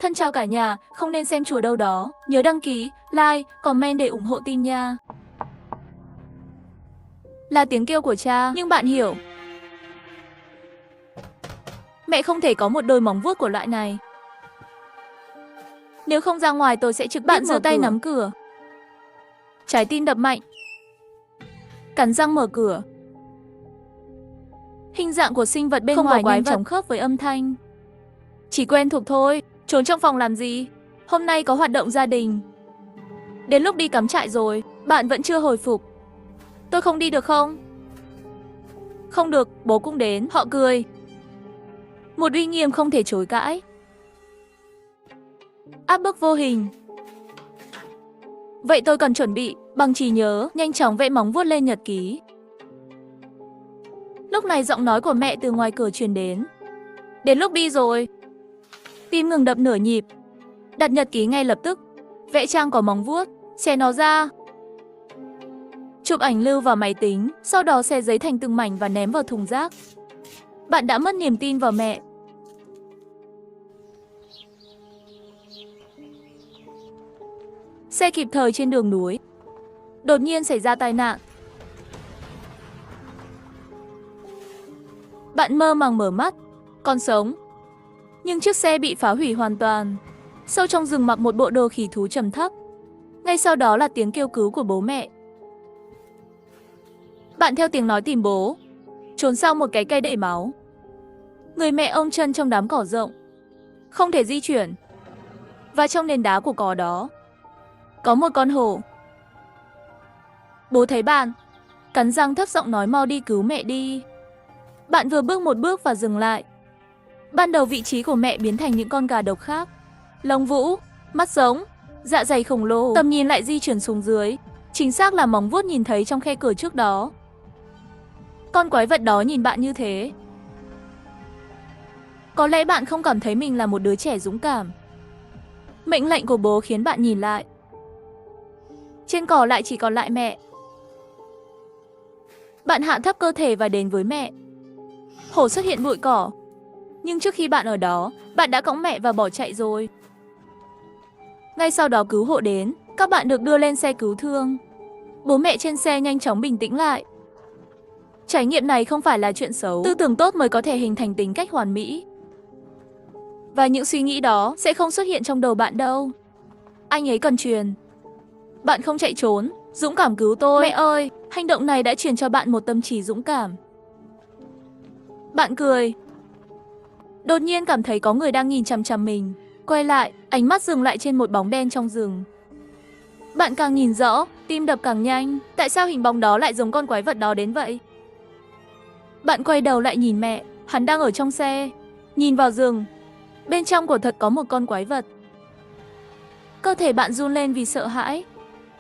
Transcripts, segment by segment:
Thân chào cả nhà, không nên xem chùa đâu đó. Nhớ đăng ký, like, comment để ủng hộ team nha. Là tiếng kêu của cha, nhưng bạn hiểu. Mẹ không thể có một đôi móng vuốt của loại này. Nếu không ra ngoài tôi sẽ trực tiếp bạn giơ tay nắm cửa. Trái tim đập mạnh. Cắn răng mở cửa. Hình dạng của sinh vật bên Không có ngoài quái nhanh vật. chóng khớp với âm thanh. Chỉ quen thuộc thôi, trốn trong phòng làm gì? Hôm nay có hoạt động gia đình. Đến lúc đi cắm trại rồi, bạn vẫn chưa hồi phục. Tôi không đi được không? Không được, bố cũng đến, họ cười. Một uy nghiêm không thể chối cãi. Áp bức vô hình. Vậy tôi cần chuẩn bị, bằng trí nhớ, nhanh chóng vẽ móng vuốt lên nhật ký. Lúc này giọng nói của mẹ từ ngoài cửa truyền đến. Đến lúc đi rồi. Tim ngừng đập nửa nhịp. Đặt nhật ký ngay lập tức. Vẽ trang có móng vuốt, xé nó ra. Chụp ảnh lưu vào máy tính, sau đó xé giấy thành từng mảnh và ném vào thùng rác. Bạn đã mất niềm tin vào mẹ. Xe kịp thời trên đường núi. Đột nhiên xảy ra tai nạn. Bạn mơ màng mở mắt, còn sống. Nhưng chiếc xe bị phá hủy hoàn toàn. Sâu trong rừng mặc một bộ đồ khỉ thú trầm thấp. Ngay sau đó là tiếng kêu cứu của bố mẹ. Bạn theo tiếng nói tìm bố, trốn sau một cái cây đầy máu. Người mẹ ôm chân trong đám cỏ rộng, không thể di chuyển. Và trong nền đá của cỏ đó, có một con hổ. Bố thấy bạn, cắn răng thấp giọng nói mau đi cứu mẹ đi. Bạn vừa bước một bước và dừng lại. Ban đầu vị trí của mẹ biến thành những con gà độc khác. Lông vũ, mắt giống, dạ dày khổng lồ. Tầm nhìn lại di chuyển xuống dưới. Chính xác là móng vuốt nhìn thấy trong khe cửa trước đó. Con quái vật đó nhìn bạn như thế. Có lẽ bạn không cảm thấy mình là một đứa trẻ dũng cảm. Mệnh lệnh của bố khiến bạn nhìn lại. Trên cỏ lại chỉ còn lại mẹ. Bạn hạ thấp cơ thể và đến với mẹ. Hổ xuất hiện bụi cỏ. Nhưng trước khi bạn ở đó, bạn đã cõng mẹ và bỏ chạy rồi. Ngay sau đó cứu hộ đến, các bạn được đưa lên xe cứu thương. Bố mẹ trên xe nhanh chóng bình tĩnh lại. Trải nghiệm này không phải là chuyện xấu. Tư tưởng tốt mới có thể hình thành tính cách hoàn mỹ. Và những suy nghĩ đó sẽ không xuất hiện trong đầu bạn đâu. Anh ấy cần truyền. Bạn không chạy trốn, dũng cảm cứu tôi. Mẹ ơi, hành động này đã truyền cho bạn một tâm trí dũng cảm. Bạn cười. Đột nhiên cảm thấy có người đang nhìn chằm chằm mình. Quay lại, ánh mắt dừng lại trên một bóng đen trong rừng. Bạn càng nhìn rõ, tim đập càng nhanh. Tại sao hình bóng đó lại giống con quái vật đó đến vậy? Bạn quay đầu lại nhìn mẹ, hắn đang ở trong xe. Nhìn vào rừng. Bên trong quả thật có một con quái vật. Cơ thể bạn run lên vì sợ hãi.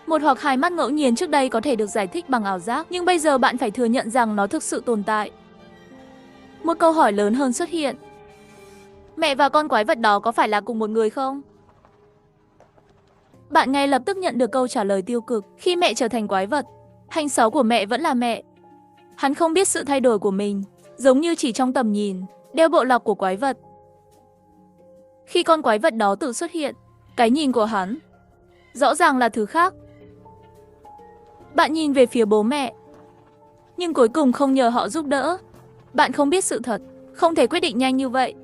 Một hoặc hai mắt ngẫu nhiên trước đây có thể được giải thích bằng ảo giác, nhưng bây giờ bạn phải thừa nhận rằng nó thực sự tồn tại. Một câu hỏi lớn hơn xuất hiện. Mẹ và con quái vật đó có phải là cùng một người không? Bạn ngay lập tức nhận được câu trả lời tiêu cực. Khi mẹ trở thành quái vật, hành xấu của mẹ vẫn là mẹ. Hắn không biết sự thay đổi của mình, giống như chỉ trong tầm nhìn, đeo bộ lọc của quái vật. Khi con quái vật đó tự xuất hiện, cái nhìn của hắn rõ ràng là thứ khác. Bạn nhìn về phía bố mẹ, nhưng cuối cùng không nhờ họ giúp đỡ. Bạn không biết sự thật, không thể quyết định nhanh như vậy.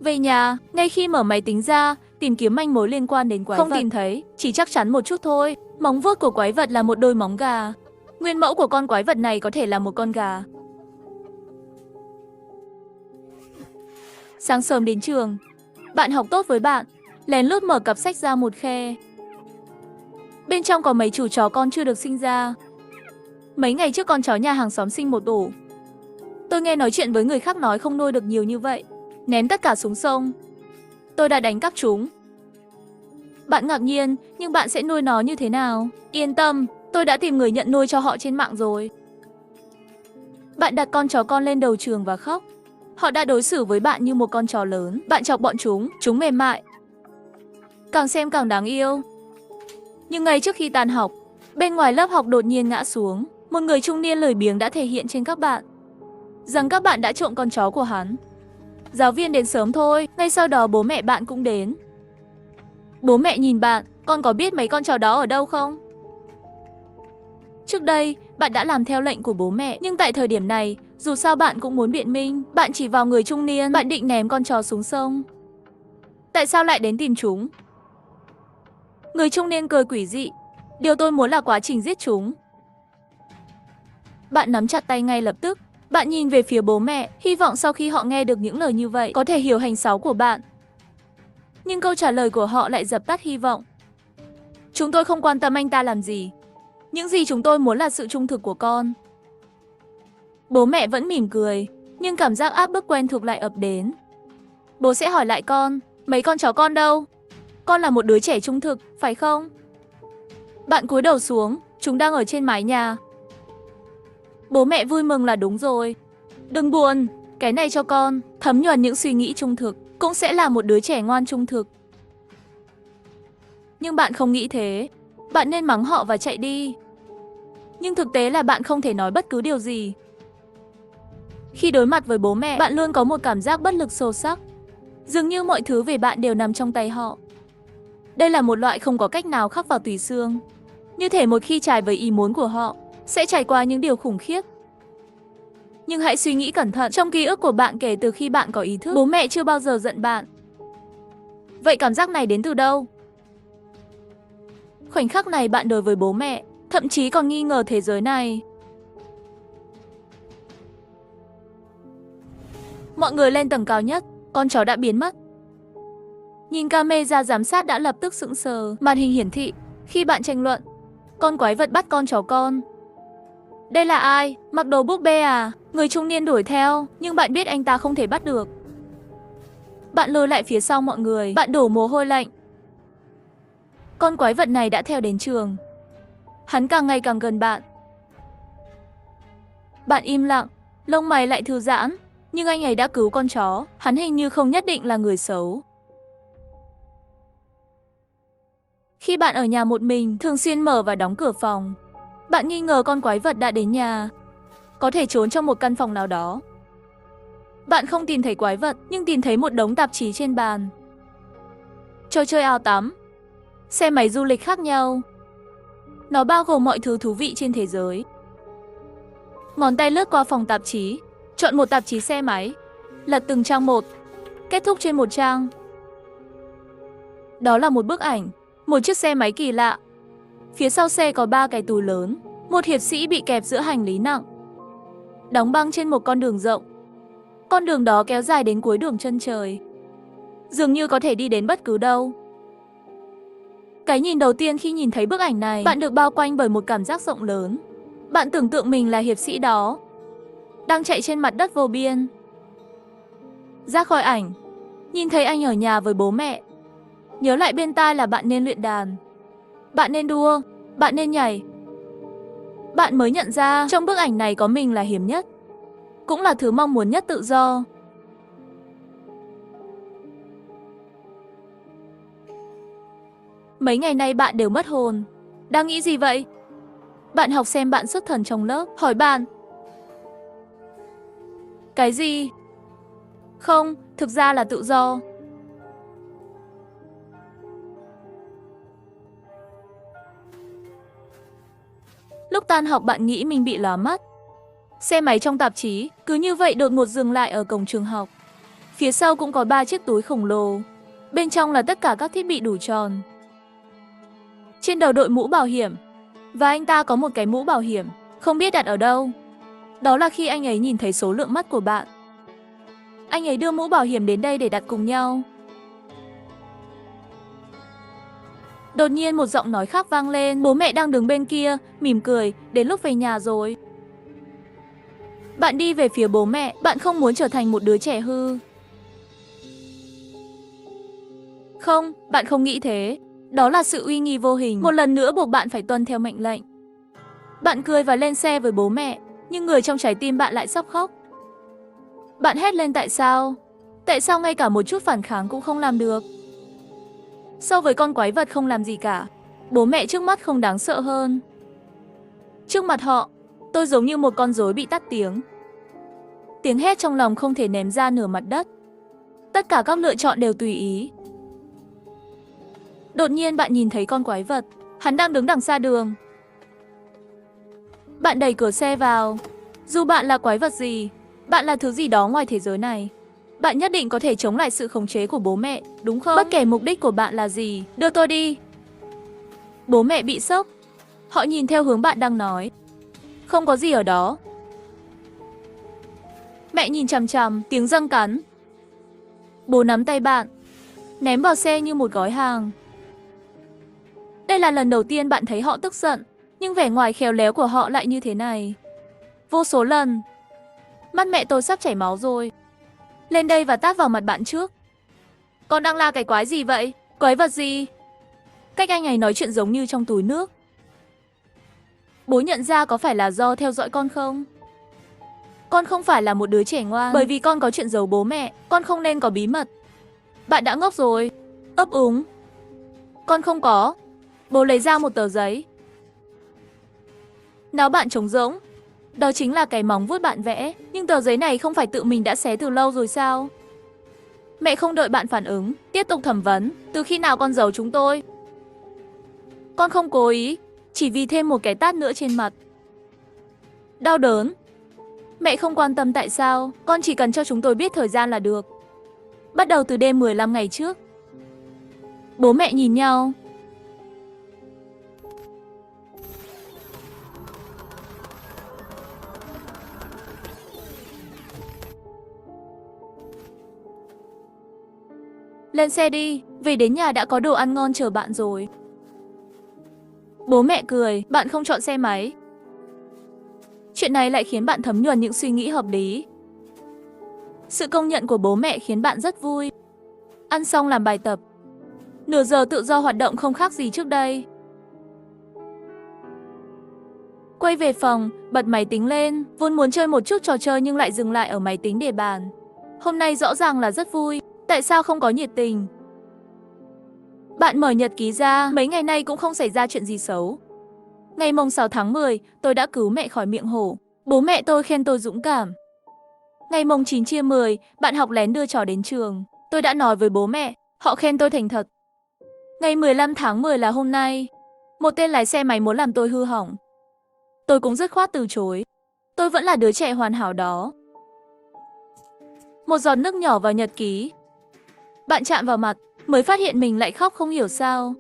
Về nhà, ngay khi mở máy tính ra, tìm kiếm manh mối liên quan đến quái vật. Không tìm thấy, chỉ chắc chắn một chút thôi. Móng vuốt của quái vật là một đôi móng gà. Nguyên mẫu của con quái vật này có thể là một con gà. Sáng sớm đến trường, bạn học tốt với bạn, lén lút mở cặp sách ra một khe. Bên trong có mấy chú chó con chưa được sinh ra. Mấy ngày trước con chó nhà hàng xóm sinh một ổ. Tôi nghe nói chuyện với người khác nói không nuôi được nhiều như vậy. Ném tất cả xuống sông. Tôi đã đánh cắp chúng. Bạn ngạc nhiên, nhưng bạn sẽ nuôi nó như thế nào? Yên tâm, tôi đã tìm người nhận nuôi cho họ trên mạng rồi. Bạn đặt con chó con lên đầu trường và khóc. Họ đã đối xử với bạn như một con chó lớn. Bạn chọc bọn chúng mềm mại. Càng xem càng đáng yêu. Nhưng ngay trước khi tan học, bên ngoài lớp học đột nhiên ngã xuống. Một người trung niên lười biếng đã thể hiện trên các bạn rằng các bạn đã trộm con chó của hắn. Giáo viên đến sớm thôi, ngay sau đó bố mẹ bạn cũng đến. Bố mẹ nhìn bạn, con có biết mấy con chó đó ở đâu không? Trước đây, bạn đã làm theo lệnh của bố mẹ, nhưng tại thời điểm này, dù sao bạn cũng muốn biện minh, bạn chỉ vào người trung niên, bạn định ném con chó xuống sông. Tại sao lại đến tìm chúng? Người trung niên cười quỷ dị. Điều tôi muốn là quá trình giết chúng. Bạn nắm chặt tay ngay lập tức. Bạn nhìn về phía bố mẹ, hy vọng sau khi họ nghe được những lời như vậy, có thể hiểu hành xáo của bạn. Nhưng câu trả lời của họ lại dập tắt hy vọng. Chúng tôi không quan tâm anh ta làm gì. Những gì chúng tôi muốn là sự trung thực của con. Bố mẹ vẫn mỉm cười, nhưng cảm giác áp bức quen thuộc lại ập đến. Bố sẽ hỏi lại con, mấy con chó con đâu? Con là một đứa trẻ trung thực, phải không? Bạn cúi đầu xuống, chúng đang ở trên mái nhà. Bố mẹ vui mừng là đúng rồi. Đừng buồn, cái này cho con, thấm nhuần những suy nghĩ trung thực, cũng sẽ là một đứa trẻ ngoan trung thực. Nhưng bạn không nghĩ thế. Bạn nên mắng họ và chạy đi. Nhưng thực tế là bạn không thể nói bất cứ điều gì. Khi đối mặt với bố mẹ, bạn luôn có một cảm giác bất lực sâu sắc. Dường như mọi thứ về bạn đều nằm trong tay họ. Đây là một loại không có cách nào khắc vào tủy xương. Như thể một khi trái với ý muốn của họ, sẽ trải qua những điều khủng khiếp. Nhưng hãy suy nghĩ cẩn thận, trong ký ức của bạn kể từ khi bạn có ý thức, bố mẹ chưa bao giờ giận bạn. Vậy cảm giác này đến từ đâu? Khoảnh khắc này bạn đối với bố mẹ, thậm chí còn nghi ngờ thế giới này. Mọi người lên tầng cao nhất, con chó đã biến mất. Nhìn camera giám sát đã lập tức sững sờ, màn hình hiển thị. Khi bạn tranh luận, con quái vật bắt con chó con. Đây là ai? Mặc đồ búp bê à? Người trung niên đuổi theo, nhưng bạn biết anh ta không thể bắt được. Bạn lùi lại phía sau mọi người, bạn đổ mồ hôi lạnh. Con quái vật này đã theo đến trường. Hắn càng ngày càng gần bạn. Bạn im lặng, lông mày lại thư giãn. Nhưng anh ấy đã cứu con chó, hắn hình như không nhất định là người xấu. Khi bạn ở nhà một mình, thường xuyên mở và đóng cửa phòng. Bạn nghi ngờ con quái vật đã đến nhà. Có thể trốn trong một căn phòng nào đó. Bạn không tìm thấy quái vật, nhưng tìm thấy một đống tạp chí trên bàn. Trò chơi áo tắm, xe máy du lịch khác nhau. Nó bao gồm mọi thứ thú vị trên thế giới. Ngón tay lướt qua phòng tạp chí, chọn một tạp chí xe máy, lật từng trang một, kết thúc trên một trang. Đó là một bức ảnh, một chiếc xe máy kỳ lạ. Phía sau xe có 3 cái túi lớn, một hiệp sĩ bị kẹp giữa hành lý nặng. Đóng băng trên một con đường rộng. Con đường đó kéo dài đến cuối đường chân trời. Dường như có thể đi đến bất cứ đâu. Cái nhìn đầu tiên khi nhìn thấy bức ảnh này, bạn được bao quanh bởi một cảm giác rộng lớn. Bạn tưởng tượng mình là hiệp sĩ đó, đang chạy trên mặt đất vô biên. Ra khỏi ảnh, nhìn thấy anh ở nhà với bố mẹ. Nhớ lại bên tai là bạn nên luyện đàn, bạn nên đua, bạn nên nhảy. Bạn mới nhận ra trong bức ảnh này có mình là hiếm nhất, cũng là thứ mong muốn nhất tự do. Mấy ngày nay bạn đều mất hồn. Đang nghĩ gì vậy? Bạn học xem bạn xuất thần trong lớp, hỏi bạn. Cái gì? Không, thực ra là tự do. Lúc tan học bạn nghĩ mình bị lóa mắt. Xe máy trong tạp chí cứ như vậy đột ngột dừng lại ở cổng trường học. Phía sau cũng có 3 chiếc túi khổng lồ. Bên trong là tất cả các thiết bị đủ tròn. Trên đầu đội mũ bảo hiểm. Và anh ta có một cái mũ bảo hiểm, không biết đặt ở đâu. Đó là khi anh ấy nhìn thấy số lượng mắt của bạn. Anh ấy đưa mũ bảo hiểm đến đây để đặt cùng nhau. Đột nhiên một giọng nói khác vang lên. Bố mẹ đang đứng bên kia, mỉm cười, đến lúc về nhà rồi. Bạn đi về phía bố mẹ, bạn không muốn trở thành một đứa trẻ hư. Không, bạn không nghĩ thế. Đó là sự uy nghi vô hình, một lần nữa buộc bạn phải tuân theo mệnh lệnh. Bạn cười và lên xe với bố mẹ, nhưng người trong trái tim bạn lại sắp khóc. Bạn hét lên tại sao? Tại sao ngay cả một chút phản kháng cũng không làm được? So với con quái vật không làm gì cả, bố mẹ trước mắt không đáng sợ hơn. Trước mặt họ, tôi giống như một con rối bị tắt tiếng. Tiếng hét trong lòng không thể ném ra nửa mặt đất. Tất cả các lựa chọn đều tùy ý. Đột nhiên bạn nhìn thấy con quái vật. Hắn đang đứng đằng xa đường. Bạn đẩy cửa xe vào. Dù bạn là quái vật gì, bạn là thứ gì đó ngoài thế giới này, bạn nhất định có thể chống lại sự khống chế của bố mẹ, đúng không? Bất kể mục đích của bạn là gì, đưa tôi đi. Bố mẹ bị sốc. Họ nhìn theo hướng bạn đang nói. Không có gì ở đó. Mẹ nhìn chằm chằm, tiếng răng cắn. Bố nắm tay bạn, ném vào xe như một gói hàng. Đây là lần đầu tiên bạn thấy họ tức giận, nhưng vẻ ngoài khéo léo của họ lại như thế này. Vô số lần. Mắt mẹ tôi sắp chảy máu rồi. Lên đây và tát vào mặt bạn trước. Con đang la cái quái gì vậy? Quái vật gì? Cách anh ấy nói chuyện giống như trong túi nước. Bố nhận ra có phải là do theo dõi con không? Con không phải là một đứa trẻ ngoan. Bởi vì con có chuyện giấu bố mẹ, con không nên có bí mật. Bạn đã ngốc rồi. Ấp úng. Con không có. Bố lấy ra một tờ giấy. Não bạn trống rỗng. Đó chính là cái móng vuốt bạn vẽ. Nhưng tờ giấy này không phải tự mình đã xé từ lâu rồi sao? Mẹ không đợi bạn phản ứng, tiếp tục thẩm vấn. Từ khi nào con giấu chúng tôi? Con không cố ý, chỉ vì thêm một cái tát nữa trên mặt. Đau đớn. Mẹ không quan tâm tại sao, con chỉ cần cho chúng tôi biết thời gian là được. Bắt đầu từ đêm 15 ngày trước. Bố mẹ nhìn nhau. Lên xe đi, về đến nhà đã có đồ ăn ngon chờ bạn rồi. Bố mẹ cười, bạn không chọn xe máy. Chuyện này lại khiến bạn thấm nhuần những suy nghĩ hợp lý. Sự công nhận của bố mẹ khiến bạn rất vui. Ăn xong làm bài tập. Nửa giờ tự do hoạt động không khác gì trước đây. Quay về phòng, bật máy tính lên, vốn muốn chơi một chút trò chơi nhưng lại dừng lại ở máy tính để bàn. Hôm nay rõ ràng là rất vui, tại sao không có nhiệt tình? Bạn mở nhật ký ra, mấy ngày nay cũng không xảy ra chuyện gì xấu. Ngày mùng 6 tháng 10, tôi đã cứu mẹ khỏi miệng hổ. Bố mẹ tôi khen tôi dũng cảm. Ngày mùng 9/10, bạn học lén đưa trò đến trường. Tôi đã nói với bố mẹ, họ khen tôi thành thật. Ngày 15 tháng 10 là hôm nay. Một tên lái xe máy muốn làm tôi hư hỏng. Tôi cũng dứt khoát từ chối. Tôi vẫn là đứa trẻ hoàn hảo đó. Một giọt nước nhỏ vào nhật ký. Bạn chạm vào mặt, mới phát hiện mình lại khóc không hiểu sao.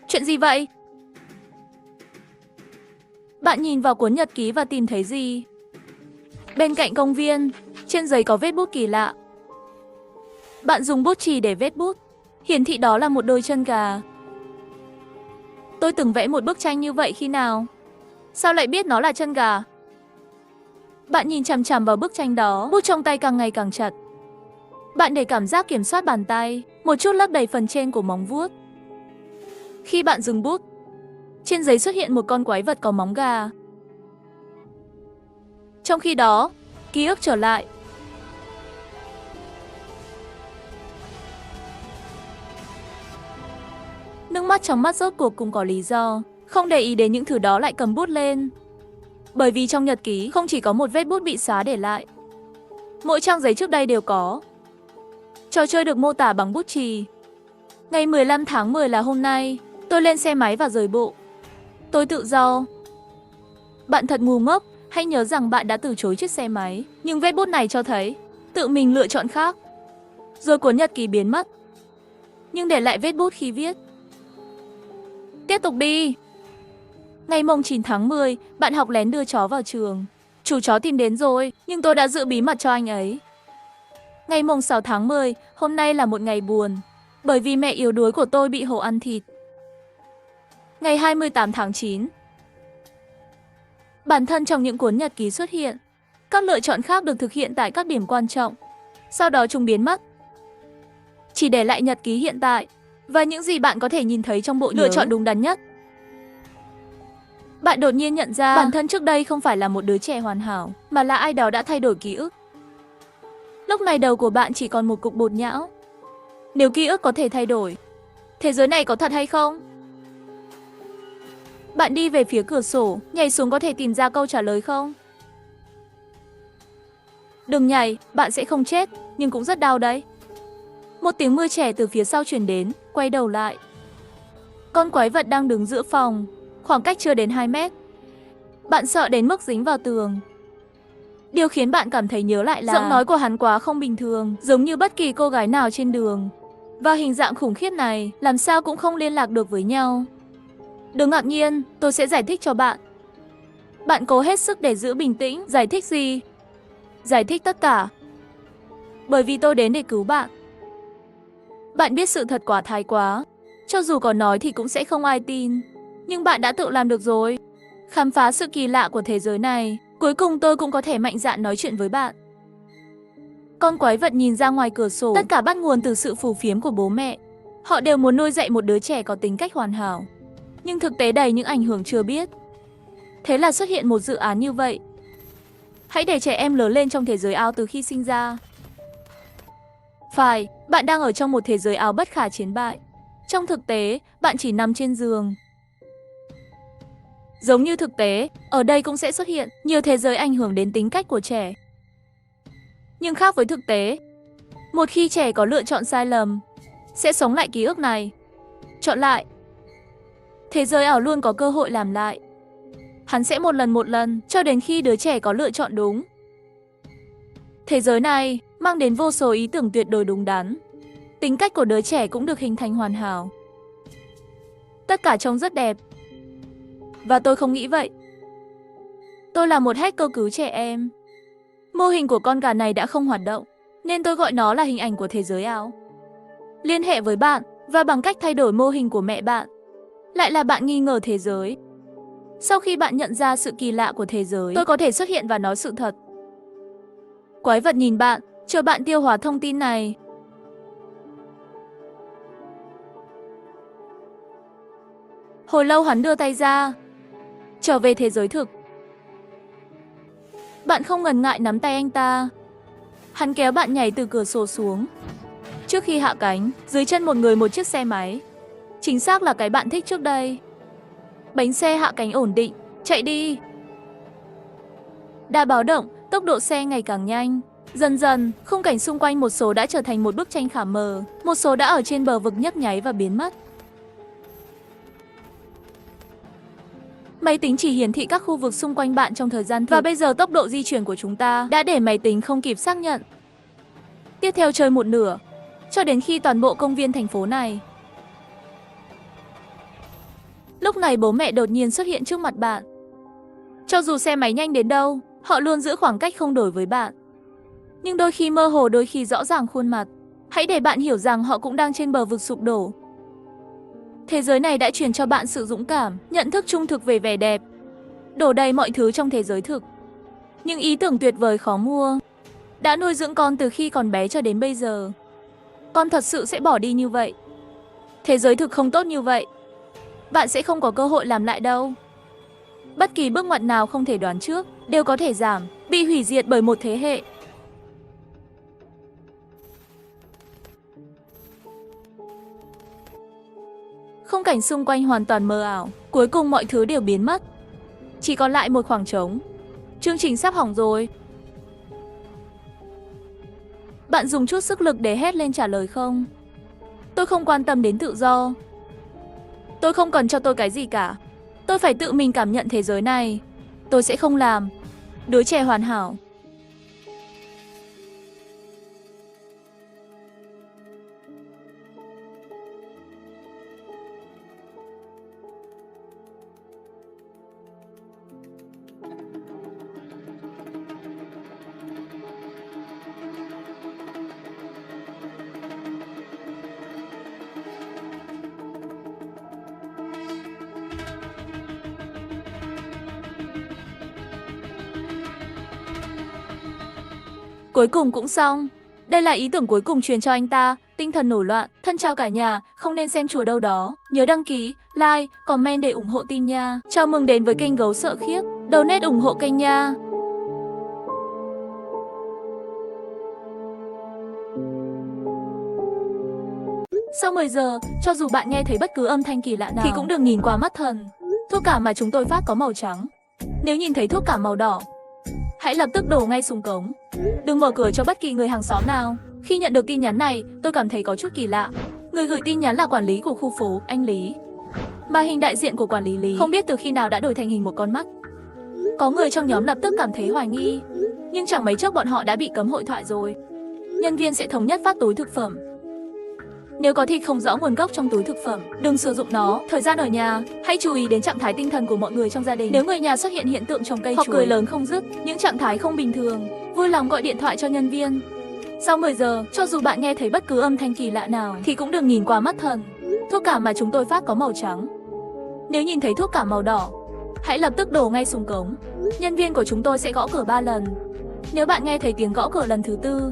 Chuyện gì vậy? Bạn nhìn vào cuốn nhật ký và tìm thấy gì? Bên cạnh công viên, trên giấy có vết bút kỳ lạ. Bạn dùng bút chì để vết bút, hiển thị đó là một đôi chân gà. Tôi từng vẽ một bức tranh như vậy khi nào? Sao lại biết nó là chân gà? Bạn nhìn chằm chằm vào bức tranh đó, bút trong tay càng ngày càng chặt. Bạn để cảm giác kiểm soát bàn tay, một chút lấp đầy phần trên của móng vuốt. Khi bạn dừng bút, trên giấy xuất hiện một con quái vật có móng gà. Trong khi đó, ký ức trở lại. Nước mắt trong mắt rốt cuộc cũng có lý do. Không để ý đến những thứ đó lại cầm bút lên. Bởi vì trong nhật ký không chỉ có một vết bút bị xóa để lại. Mỗi trang giấy trước đây đều có. Trò chơi được mô tả bằng bút chì. Ngày 15 tháng 10 là hôm nay. Tôi lên xe máy và rời bộ. Tôi tự do. Bạn thật ngu ngốc. Hãy nhớ rằng bạn đã từ chối chiếc xe máy. Nhưng vết bút này cho thấy tự mình lựa chọn khác. Rồi cuốn nhật ký biến mất. Nhưng để lại vết bút khi viết. Tiếp tục đi. Ngày mùng 9 tháng 10, bạn học lén đưa chó vào trường. Chủ chó tìm đến rồi, nhưng tôi đã giữ bí mật cho anh ấy. Ngày mùng 6 tháng 10, hôm nay là một ngày buồn. Bởi vì mẹ yếu đuối của tôi bị hổ ăn thịt. Ngày 28 tháng 9. Bản thân trong những cuốn nhật ký xuất hiện. Các lựa chọn khác được thực hiện tại các điểm quan trọng. Sau đó chúng biến mất. Chỉ để lại nhật ký hiện tại. Và những gì bạn có thể nhìn thấy trong bộ lựa chọn đúng đắn nhất. Bạn đột nhiên nhận ra bản thân trước đây không phải là một đứa trẻ hoàn hảo, mà là ai đó đã thay đổi ký ức. Lúc này đầu của bạn chỉ còn một cục bột nhão. Nếu ký ức có thể thay đổi, thế giới này có thật hay không? Bạn đi về phía cửa sổ, nhảy xuống có thể tìm ra câu trả lời không? Đừng nhảy, bạn sẽ không chết, nhưng cũng rất đau đấy. Một tiếng mưa trẻ từ phía sau truyền đến, quay đầu lại. Con quái vật đang đứng giữa phòng, khoảng cách chưa đến 2 mét. Bạn sợ đến mức dính vào tường. Điều khiến bạn cảm thấy nhớ lại là giọng nói của hắn quá không bình thường, giống như bất kỳ cô gái nào trên đường. Và hình dạng khủng khiếp này, làm sao cũng không liên lạc được với nhau. Đừng ngạc nhiên, tôi sẽ giải thích cho bạn. Bạn cố hết sức để giữ bình tĩnh, giải thích gì? Giải thích tất cả. Bởi vì tôi đến để cứu bạn. Bạn biết sự thật quá thái quá. Cho dù có nói thì cũng sẽ không ai tin. Nhưng bạn đã tự làm được rồi. Khám phá sự kỳ lạ của thế giới này. Cuối cùng tôi cũng có thể mạnh dạn nói chuyện với bạn. Con quái vật nhìn ra ngoài cửa sổ. Tất cả bắt nguồn từ sự phù phiếm của bố mẹ. Họ đều muốn nuôi dạy một đứa trẻ có tính cách hoàn hảo. Nhưng thực tế đầy những ảnh hưởng chưa biết. Thế là xuất hiện một dự án như vậy. Hãy để trẻ em lớn lên trong thế giới ảo từ khi sinh ra. Phải, bạn đang ở trong một thế giới ảo bất khả chiến bại. Trong thực tế, bạn chỉ nằm trên giường. Giống như thực tế, ở đây cũng sẽ xuất hiện nhiều thế giới ảnh hưởng đến tính cách của trẻ. Nhưng khác với thực tế, một khi trẻ có lựa chọn sai lầm, sẽ sống lại ký ức này. Chọn lại. Thế giới ảo luôn có cơ hội làm lại. Hắn sẽ một lần cho đến khi đứa trẻ có lựa chọn đúng. Thế giới này mang đến vô số ý tưởng tuyệt đối đúng đắn. Tính cách của đứa trẻ cũng được hình thành hoàn hảo. Tất cả trông rất đẹp. Và tôi không nghĩ vậy. Tôi là một hacker cứu trẻ em. Mô hình của con gà này đã không hoạt động, nên tôi gọi nó là hình ảnh của thế giới ảo. Liên hệ với bạn, và bằng cách thay đổi mô hình của mẹ bạn, lại là bạn nghi ngờ thế giới. Sau khi bạn nhận ra sự kỳ lạ của thế giới, tôi có thể xuất hiện và nói sự thật. Quái vật nhìn bạn, chờ bạn tiêu hóa thông tin này. Hồi lâu hắn đưa tay ra. Trở về thế giới thực. Bạn không ngần ngại nắm tay anh ta. Hắn kéo bạn nhảy từ cửa sổ xuống. Trước khi hạ cánh, dưới chân một người một chiếc xe máy. Chính xác là cái bạn thích trước đây. Bánh xe hạ cánh ổn định, chạy đi. Đã báo động, tốc độ xe ngày càng nhanh. Dần dần, khung cảnh xung quanh một số đã trở thành một bức tranh khả mờ. Một số đã ở trên bờ vực nhấp nháy và biến mất. Máy tính chỉ hiển thị các khu vực xung quanh bạn trong thời gian thực. Và bây giờ tốc độ di chuyển của chúng ta đã để máy tính không kịp xác nhận. Tiếp theo chơi một nửa, cho đến khi toàn bộ công viên thành phố này. Lúc này bố mẹ đột nhiên xuất hiện trước mặt bạn. Cho dù xe máy nhanh đến đâu, họ luôn giữ khoảng cách không đổi với bạn. Nhưng đôi khi mơ hồ, đôi khi rõ ràng khuôn mặt. Hãy để bạn hiểu rằng họ cũng đang trên bờ vực sụp đổ. Thế giới này đã truyền cho bạn sự dũng cảm, nhận thức trung thực về vẻ đẹp. Đổ đầy mọi thứ trong thế giới thực. Nhưng ý tưởng tuyệt vời khó mua. Đã nuôi dưỡng con từ khi còn bé cho đến bây giờ. Con thật sự sẽ bỏ đi như vậy. Thế giới thực không tốt như vậy. Bạn sẽ không có cơ hội làm lại đâu. Bất kỳ bước ngoặt nào không thể đoán trước đều có thể giảm, bị hủy diệt bởi một thế hệ. Khung cảnh xung quanh hoàn toàn mờ ảo, cuối cùng mọi thứ đều biến mất. Chỉ còn lại một khoảng trống. Chương trình sắp hỏng rồi. Bạn dùng chút sức lực để hét lên trả lời không? Tôi không quan tâm đến tự do. Tôi không cần cho tôi cái gì cả. Tôi phải tự mình cảm nhận thế giới này. Tôi sẽ không làm. Đứa trẻ hoàn hảo. Cuối cùng cũng xong. Đây là ý tưởng cuối cùng truyền cho anh ta. Tinh thần nổi loạn. Thân chào cả nhà. Không nên xem chùa đâu đó. Nhớ đăng ký, like, comment để ủng hộ team nha. Chào mừng đến với kênh Gấu Sợ Khiếp. Donate ủng hộ kênh nha. Sau 10 giờ, cho dù bạn nghe thấy bất cứ âm thanh kỳ lạ nào thì cũng đừng nhìn qua mắt thần. Thuốc cảm mà chúng tôi phát có màu trắng. Nếu nhìn thấy thuốc cảm màu đỏ, hãy lập tức đổ ngay xuống cống. Đừng mở cửa cho bất kỳ người hàng xóm nào. Khi nhận được tin nhắn này, tôi cảm thấy có chút kỳ lạ. Người gửi tin nhắn là quản lý của khu phố, anh Lý. Mà hình đại diện của quản lý Lý không biết từ khi nào đã đổi thành hình một con mắt. Có người trong nhóm lập tức cảm thấy hoài nghi. Nhưng chẳng mấy chốc bọn họ đã bị cấm hội thoại rồi. Nhân viên sẽ thống nhất phát túi thực phẩm. Nếu có thịt không rõ nguồn gốc trong túi thực phẩm, đừng sử dụng nó. Thời gian ở nhà, hãy chú ý đến trạng thái tinh thần của mọi người trong gia đình. Nếu người nhà xuất hiện hiện tượng trồng cây hoặc cười lớn không dứt, những trạng thái không bình thường, vui lòng gọi điện thoại cho nhân viên. Sau 10 giờ, cho dù bạn nghe thấy bất cứ âm thanh kỳ lạ nào thì cũng đừng nhìn qua mắt thần. Thuốc cảm mà chúng tôi phát có màu trắng. Nếu nhìn thấy thuốc cảm màu đỏ, hãy lập tức đổ ngay xuống cống. Nhân viên của chúng tôi sẽ gõ cửa 3 lần. Nếu bạn nghe thấy tiếng gõ cửa lần thứ 4,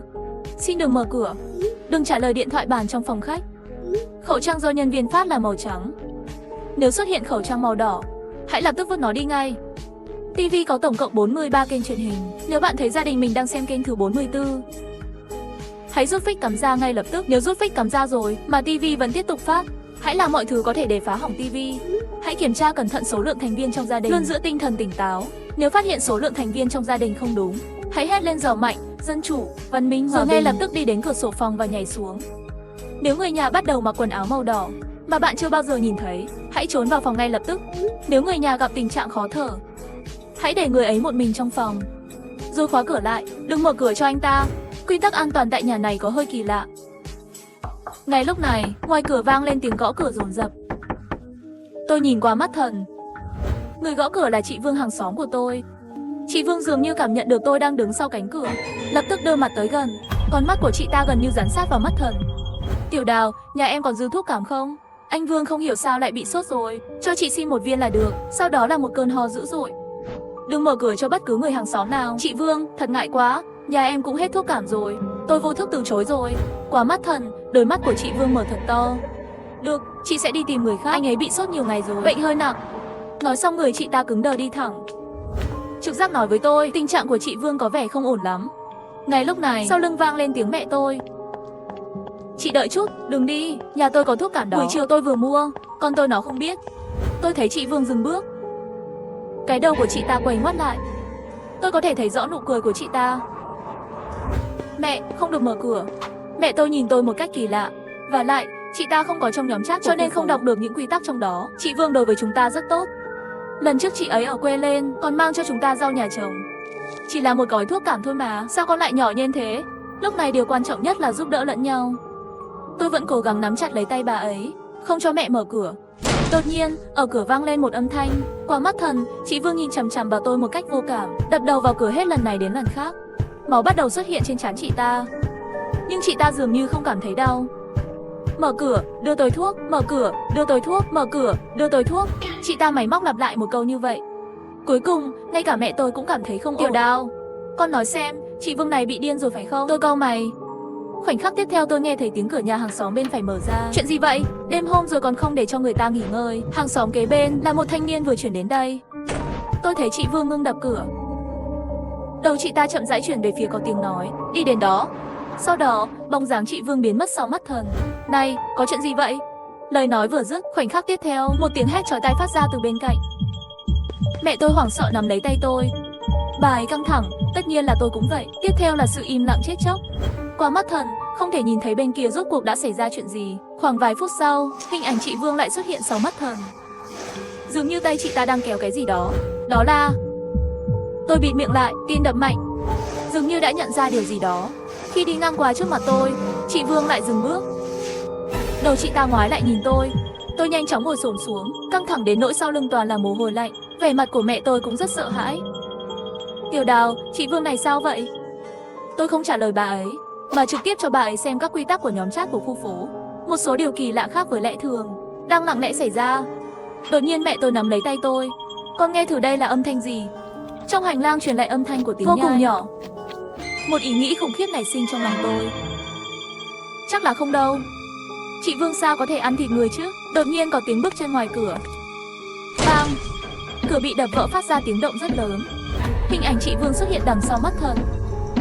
xin đừng mở cửa. Đừng trả lời điện thoại bàn trong phòng khách. Khẩu trang do nhân viên phát là màu trắng. Nếu xuất hiện khẩu trang màu đỏ, hãy lập tức vứt nó đi ngay. TV có tổng cộng 43 kênh truyền hình. Nếu bạn thấy gia đình mình đang xem kênh thứ 44, hãy rút phích cắm ra ngay lập tức. Nếu rút phích cắm ra rồi mà TV vẫn tiếp tục phát, hãy làm mọi thứ có thể để phá hỏng TV. Hãy kiểm tra cẩn thận số lượng thành viên trong gia đình. Luôn giữ tinh thần tỉnh táo. Nếu phát hiện số lượng thành viên trong gia đình không đúng, hãy hét lên giàu mạnh, dân chủ, văn minh rồi ngay lập tức đi đến cửa sổ phòng và nhảy xuống. Nếu người nhà bắt đầu mặc quần áo màu đỏ mà bạn chưa bao giờ nhìn thấy, hãy trốn vào phòng ngay lập tức. Nếu người nhà gặp tình trạng khó thở, hãy để người ấy một mình trong phòng, rồi khóa cửa lại, đừng mở cửa cho anh ta. Quy tắc an toàn tại nhà này có hơi kỳ lạ. Ngay lúc này, ngoài cửa vang lên tiếng gõ cửa dồn dập. Tôi nhìn qua mắt thần. Người gõ cửa là chị Vương hàng xóm của tôi. Chị Vương dường như cảm nhận được tôi đang đứng sau cánh cửa, lập tức đưa mặt tới gần. Con mắt của chị ta gần như dán sát vào mắt thần. Tiểu Đào, nhà em còn dư thuốc cảm không? Anh Vương không hiểu sao lại bị sốt rồi. Cho chị xin một viên là được. Sau đó là một cơn ho dữ dội. Đừng mở cửa cho bất cứ người hàng xóm nào. Chị Vương, thật ngại quá. Nhà em cũng hết thuốc cảm rồi. Tôi vô thức từ chối rồi. Qua mắt thần, đôi mắt của chị Vương mở thật to. Được, chị sẽ đi tìm người khác. Anh ấy bị sốt nhiều ngày rồi, bệnh hơi nặng. Nói xong người chị ta cứng đờ đi thẳng. Trực giác nói với tôi, tình trạng của chị Vương có vẻ không ổn lắm. Ngay lúc này, sau lưng vang lên tiếng mẹ tôi. Chị đợi chút, đừng đi, nhà tôi có thuốc cảm đó. Buổi chiều tôi vừa mua, con tôi nó không biết. Tôi thấy chị Vương dừng bước. Cái đầu của chị ta quay ngoắt lại. Tôi có thể thấy rõ nụ cười của chị ta. Mẹ, không được mở cửa. Mẹ tôi nhìn tôi một cách kỳ lạ. Và lại, chị ta không có trong nhóm chat cho nên không đọc được những quy tắc trong đó. Chị Vương đối với chúng ta rất tốt. Lần trước chị ấy ở quê lên, còn mang cho chúng ta rau nhà trồng. Chỉ là một gói thuốc cảm thôi mà, sao con lại nhỏ nhen thế? Lúc này điều quan trọng nhất là giúp đỡ lẫn nhau. Tôi vẫn cố gắng nắm chặt lấy tay bà ấy, không cho mẹ mở cửa. Đột nhiên, ở cửa vang lên một âm thanh. Qua mắt thần, chị Vương nhìn chằm chằm vào tôi một cách vô cảm, đập đầu vào cửa hết lần này đến lần khác. Máu bắt đầu xuất hiện trên trán chị ta. Nhưng chị ta dường như không cảm thấy đau. Mở cửa, đưa tôi thuốc, mở cửa, đưa tôi thuốc, mở cửa, đưa tôi thuốc. Chị ta máy móc lặp lại một câu như vậy. Cuối cùng, ngay cả mẹ tôi cũng cảm thấy không ổn. Tiểu Đào, con nói xem, chị Vương này bị điên rồi phải không? Tôi cau mày. Khoảnh khắc tiếp theo tôi nghe thấy tiếng cửa nhà hàng xóm bên phải mở ra. Chuyện gì vậy? Đêm hôm rồi còn không để cho người ta nghỉ ngơi. Hàng xóm kế bên là một thanh niên vừa chuyển đến đây. Tôi thấy chị Vương ngưng đập cửa. Đầu chị ta chậm rãi chuyển về phía có tiếng nói, đi đến đó. Sau đó, bóng dáng chị Vương biến mất sau mắt thần. Này, có chuyện gì vậy? Lời nói vừa dứt, khoảnh khắc tiếp theo, một tiếng hét chói tai phát ra từ bên cạnh. Mẹ tôi hoảng sợ nắm lấy tay tôi. Bà ấy căng thẳng, tất nhiên là tôi cũng vậy. Tiếp theo là sự im lặng chết chóc. Qua mắt thần, không thể nhìn thấy bên kia rốt cuộc đã xảy ra chuyện gì. Khoảng vài phút sau, hình ảnh chị Vương lại xuất hiện sau mắt thần. Dường như tay chị ta đang kéo cái gì đó. Đó là... Tôi bịt miệng lại, tim đập mạnh. Dường như đã nhận ra điều gì đó. Khi đi ngang qua trước mặt tôi, chị Vương lại dừng bước. Đầu chị ta ngoái lại nhìn tôi. Tôi nhanh chóng ngồi xổm xuống, căng thẳng đến nỗi sau lưng toàn là mồ hôi lạnh. Vẻ mặt của mẹ tôi cũng rất sợ hãi. Tiểu Đào, chị Vương này sao vậy? Tôi không trả lời bà ấy, mà trực tiếp cho bà ấy xem các quy tắc của nhóm chat của khu phố. Một số điều kỳ lạ khác với lẽ thường đang lặng lẽ xảy ra. Đột nhiên mẹ tôi nắm lấy tay tôi. Con nghe thử đây là âm thanh gì? Trong hành lang truyền lại âm thanh của tiếng vô cùng nhỏ. Một ý nghĩ khủng khiếp nảy sinh trong lòng tôi. Chắc là không đâu. Chị Vương sao có thể ăn thịt người chứ? Đột nhiên có tiếng bước chân ngoài cửa. Bang! Cửa bị đập vỡ phát ra tiếng động rất lớn. Hình ảnh chị Vương xuất hiện đằng sau mắt thần.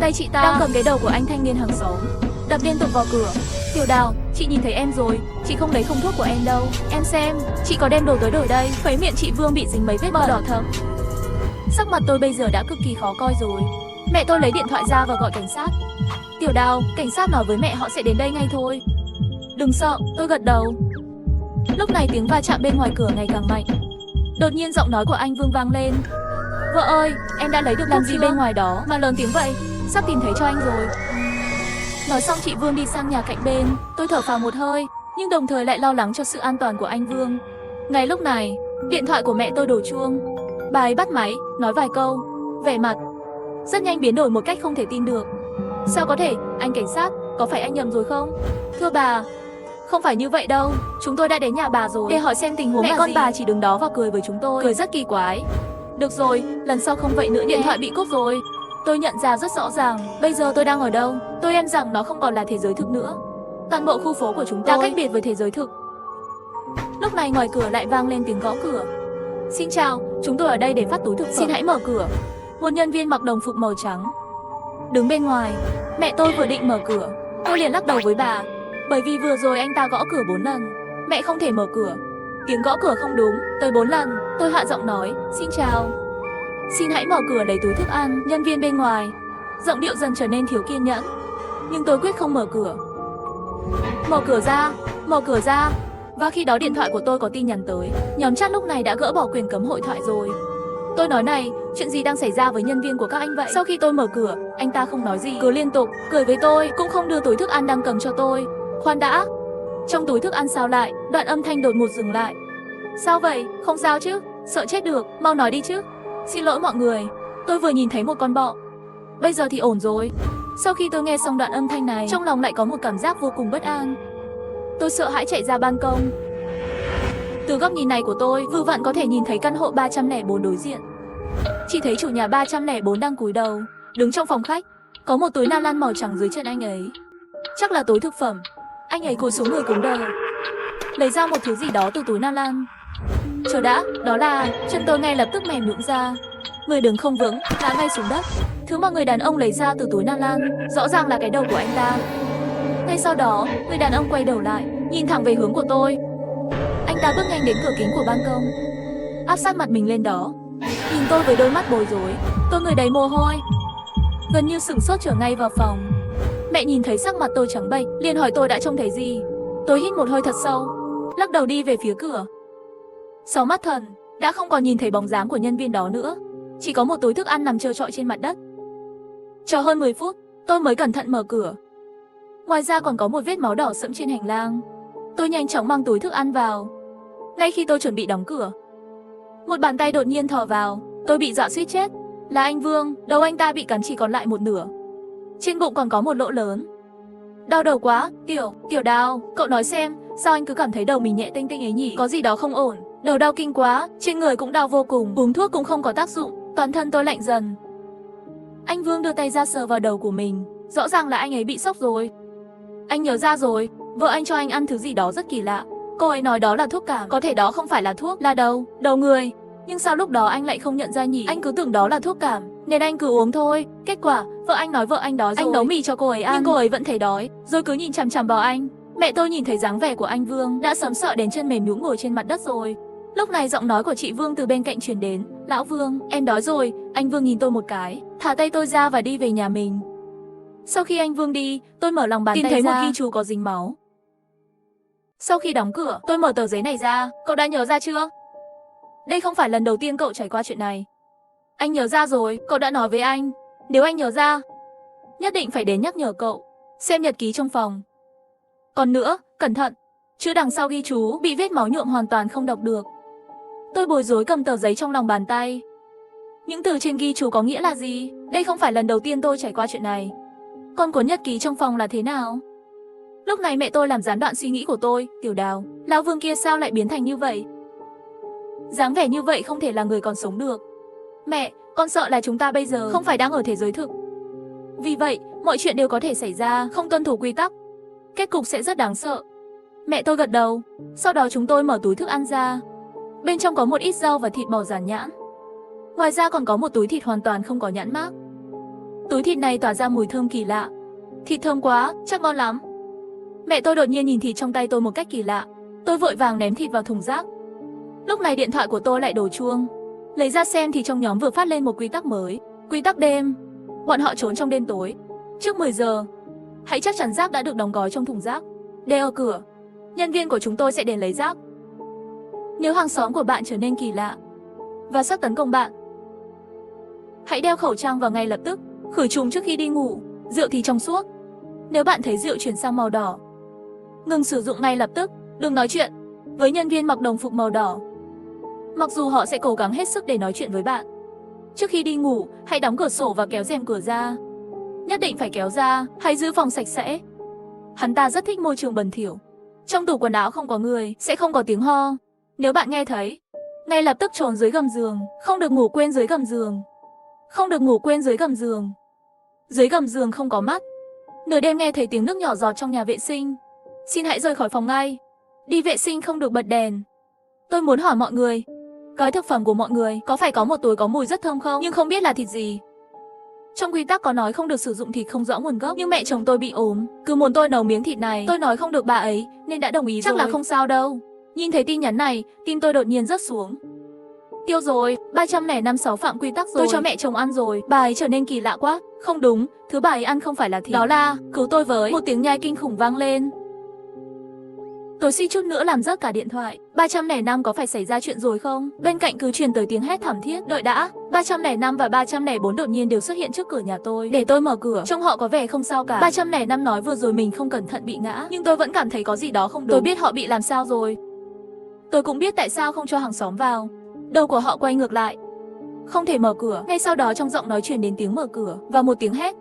Tay chị ta đang cầm cái đầu của anh thanh niên hàng xóm, đập liên tục vào cửa. Tiểu Đào, chị nhìn thấy em rồi. Chị không lấy không thuốc của em đâu. Em xem, chị có đem đồ tới đổi đây. Khóe miệng chị Vương bị dính mấy vết bọt đỏ thẫm. Sắc mặt tôi bây giờ đã cực kỳ khó coi rồi. Mẹ tôi lấy điện thoại ra và gọi cảnh sát. Tiểu Đào, cảnh sát nói với mẹ họ sẽ đến đây ngay thôi. Đừng sợ, tôi gật đầu. Lúc này tiếng va chạm bên ngoài cửa ngày càng mạnh. Đột nhiên giọng nói của anh Vương vang lên. Vợ ơi, em đã lấy được làm gì bên ngoài đó mà lớn tiếng vậy? Sắp tìm thấy cho anh rồi. Nói xong chị Vương đi sang nhà cạnh bên. Tôi thở phào một hơi, nhưng đồng thời lại lo lắng cho sự an toàn của anh Vương. Ngay lúc này, điện thoại của mẹ tôi đổ chuông. Bà ấy bắt máy, nói vài câu, vẻ mặt rất nhanh biến đổi một cách không thể tin được. Sao có thể, anh cảnh sát, có phải anh nhầm rồi không? Thưa bà, không phải như vậy đâu, chúng tôi đã đến nhà bà rồi để hỏi xem tình huống là gì. Mẹ con bà chỉ đứng đó và cười với chúng tôi, cười rất kỳ quái. Được rồi, lần sau không vậy nữa nhé. Điện thoại bị cúp rồi. Tôi nhận ra rất rõ ràng, bây giờ tôi đang ở đâu. Tôi em rằng nó không còn là thế giới thực nữa. Toàn bộ khu phố của chúng tôi đã cách biệt với thế giới thực. Lúc này ngoài cửa lại vang lên tiếng gõ cửa. Xin chào, chúng tôi ở đây để phát túi thực phẩm. Xin hãy mở cửa. Một nhân viên mặc đồng phục màu trắng đứng bên ngoài. Mẹ tôi vừa định mở cửa, tôi liền lắc đầu với bà, bởi vì vừa rồi anh ta gõ cửa 4 lần. Mẹ không thể mở cửa. Tiếng gõ cửa không đúng, tới 4 lần. Tôi hạ giọng nói, xin chào. Xin hãy mở cửa lấy túi thức ăn. Nhân viên bên ngoài, giọng điệu dần trở nên thiếu kiên nhẫn. Nhưng tôi quyết không mở cửa. Mở cửa ra, mở cửa ra. Và khi đó điện thoại của tôi có tin nhắn tới. Nhóm chat lúc này đã gỡ bỏ quyền cấm hội thoại rồi. Tôi nói này, chuyện gì đang xảy ra với nhân viên của các anh vậy? Sau khi tôi mở cửa, anh ta không nói gì, cứ liên tục cười với tôi, cũng không đưa túi thức ăn đang cầm cho tôi. Khoan đã, trong túi thức ăn sao lại? Đoạn âm thanh đột ngột dừng lại. Sao vậy? Không sao chứ? Sợ chết được, mau nói đi chứ. Xin lỗi mọi người, tôi vừa nhìn thấy một con bọ. Bây giờ thì ổn rồi. Sau khi tôi nghe xong đoạn âm thanh này, trong lòng lại có một cảm giác vô cùng bất an. Tôi sợ hãi chạy ra ban công. Từ góc nhìn này của tôi, vừa vặn có thể nhìn thấy căn hộ 304 đối diện. Chỉ thấy chủ nhà 304 đang cúi đầu, đứng trong phòng khách. Có một túi na lan màu trắng dưới chân anh ấy. Chắc là túi thực phẩm. Anh ấy cúi xuống người cứng đờ, lấy ra một thứ gì đó từ túi na lan. Chờ đã, đó là... Chân tôi ngay lập tức mềm nhũn ra. Người đứng không vững, ngã ngay xuống đất. Thứ mà người đàn ông lấy ra từ túi na lan rõ ràng là cái đầu của anh ta. Ngay sau đó, người đàn ông quay đầu lại, nhìn thẳng về hướng của tôi. Anh ta bước nhanh đến cửa kính của ban công, áp sát mặt mình lên đó, nhìn tôi với đôi mắt bối rối. Tôi người đầy mồ hôi, gần như sửng sốt trở ngay vào phòng. Mẹ nhìn thấy sắc mặt tôi trắng bệch, liền hỏi tôi đã trông thấy gì. Tôi hít một hơi thật sâu, lắc đầu đi về phía cửa. Sáu mắt thần, đã không còn nhìn thấy bóng dáng của nhân viên đó nữa. Chỉ có một túi thức ăn nằm trơ trọi trên mặt đất. Chờ hơn 10 phút, tôi mới cẩn thận mở cửa. Ngoài ra còn có một vết máu đỏ sẫm trên hành lang. Tôi nhanh chóng mang túi thức ăn vào. Ngay khi tôi chuẩn bị đóng cửa, một bàn tay đột nhiên thò vào. Tôi bị dọa suýt chết. Là anh Vương, đầu anh ta bị cắn chỉ còn lại một nửa. Trên bụng còn có một lỗ lớn. Đau đầu quá, Tiểu Đào, cậu nói xem, sao anh cứ cảm thấy đầu mình nhẹ tênh tênh ấy nhỉ? Có gì đó không ổn. Đầu đau kinh quá, trên người cũng đau vô cùng. Uống thuốc cũng không có tác dụng, toàn thân tôi lạnh dần. Anh Vương đưa tay ra sờ vào đầu của mình. Rõ ràng là anh ấy bị sốc rồi. Anh nhớ ra rồi, vợ anh cho anh ăn thứ gì đó rất kỳ lạ. Cô ấy nói đó là thuốc cảm. Có thể đó không phải là thuốc, là đầu người. Nhưng sao lúc đó anh lại không nhận ra nhỉ? Anh cứ tưởng đó là thuốc cảm, nên anh cứ uống thôi. Kết quả, vợ anh nói vợ anh đói rồi. Anh nấu mì cho cô ấy ăn, nhưng cô ấy vẫn thấy đói, rồi cứ nhìn chằm chằm vào anh. Mẹ tôi nhìn thấy dáng vẻ của anh Vương, đã sớm sợ đến chân mềm nhũn ngồi trên mặt đất rồi. Lúc này giọng nói của chị Vương từ bên cạnh truyền đến. Lão Vương, em đói rồi. Anh Vương nhìn tôi một cái, thả tay tôi ra và đi về nhà mình. Sau khi anh Vương đi, tôi mở lòng bàn tay ra, tìm thấy một ghi chú có dính máu. Sau khi đóng cửa, tôi mở tờ giấy này ra. Cậu đã nhớ ra chưa? Đây không phải lần đầu tiên cậu trải qua chuyện này. Anh nhớ ra rồi, cậu đã nói với anh. Nếu anh nhớ ra, nhất định phải đến nhắc nhở cậu xem nhật ký trong phòng. Còn nữa, cẩn thận, chữ đằng sau ghi chú bị vết máu nhuộm hoàn toàn không đọc được. Tôi bối rối cầm tờ giấy trong lòng bàn tay. Những từ trên ghi chú có nghĩa là gì? Đây không phải lần đầu tiên tôi trải qua chuyện này. Còn cuốn nhật ký trong phòng là thế nào? Lúc này mẹ tôi làm gián đoạn suy nghĩ của tôi. Tiểu Đào, lão Vương kia sao lại biến thành như vậy? Dáng vẻ như vậy không thể là người còn sống được. Mẹ, con sợ là chúng ta bây giờ không phải đang ở thế giới thực. Vì vậy, mọi chuyện đều có thể xảy ra, không tuân thủ quy tắc. Kết cục sẽ rất đáng sợ. Mẹ tôi gật đầu. Sau đó chúng tôi mở túi thức ăn ra. Bên trong có một ít rau và thịt bò rán nhãn. Ngoài ra còn có một túi thịt hoàn toàn không có nhãn mác. Túi thịt này tỏa ra mùi thơm kỳ lạ. Thịt thơm quá, chắc ngon lắm. Mẹ tôi đột nhiên nhìn thịt trong tay tôi một cách kỳ lạ. Tôi vội vàng ném thịt vào thùng rác. Lúc này điện thoại của tôi lại đổ chuông. Lấy ra xem thì trong nhóm vừa phát lên một quy tắc mới. Quy tắc đêm. Bọn họ trốn trong đêm tối. Trước 10 giờ, hãy chắc chắn rác đã được đóng gói trong thùng rác. Để ở cửa. Nhân viên của chúng tôi sẽ đến lấy rác. Nếu hàng xóm của bạn trở nên kỳ lạ và sắp tấn công bạn, hãy đeo khẩu trang vào ngay lập tức. Khử trùng trước khi đi ngủ. Rượu thì trong suốt. Nếu bạn thấy rượu chuyển sang màu đỏ, ngừng sử dụng ngay lập tức. Đừng nói chuyện với nhân viên mặc đồng phục màu đỏ, mặc dù họ sẽ cố gắng hết sức để nói chuyện với bạn. Trước khi đi ngủ, hãy đóng cửa sổ và kéo rèm cửa ra. Nhất định phải kéo ra. Hãy giữ phòng sạch sẽ. Hắn ta rất thích môi trường bẩn thỉu. Trong tủ quần áo không có người, sẽ không có tiếng ho. Nếu bạn nghe thấy, ngay lập tức trốn dưới gầm giường. Không được ngủ quên dưới gầm giường. Không được ngủ quên dưới gầm giường. Dưới gầm giường không có mắt. Nửa đêm nghe thấy tiếng nước nhỏ giọt trong nhà vệ sinh, xin hãy rời khỏi phòng ngay. Đi vệ sinh không được bật đèn. Tôi muốn hỏi mọi người, gói thực phẩm của mọi người có phải có một túi có mùi rất thơm không, nhưng không biết là thịt gì. Trong quy tắc có nói không được sử dụng thịt không rõ nguồn gốc, nhưng mẹ chồng tôi bị ốm, cứ muốn tôi nấu miếng thịt này. Tôi nói không được bà ấy, nên đã đồng ý. Chắc là không sao đâu. Nhìn thấy tin nhắn này, tim tôi đột nhiên rớt xuống. Tiêu rồi, 3056 phạm quy tắc rồi. Tôi cho mẹ chồng ăn rồi, bà ấy trở nên kỳ lạ quá. Không đúng, thứ bà ấy ăn không phải là thịt. Đó là, cứu tôi với. Một tiếng nhai kinh khủng vang lên. Tôi suýt chút nữa làm rớt cả điện thoại. 305 có phải xảy ra chuyện rồi không? Bên cạnh cứ truyền tới tiếng hét thảm thiết. Đợi đã, 305 và 304 đột nhiên đều xuất hiện trước cửa nhà tôi. Để tôi mở cửa, trông họ có vẻ không sao cả. 305 nói vừa rồi mình không cẩn thận bị ngã, nhưng tôi vẫn cảm thấy có gì đó không đúng. Tôi biết họ bị làm sao rồi. Tôi cũng biết tại sao không cho hàng xóm vào. Đầu của họ quay ngược lại, không thể mở cửa. Ngay sau đó trong giọng nói truyền đến tiếng mở cửa và một tiếng hét.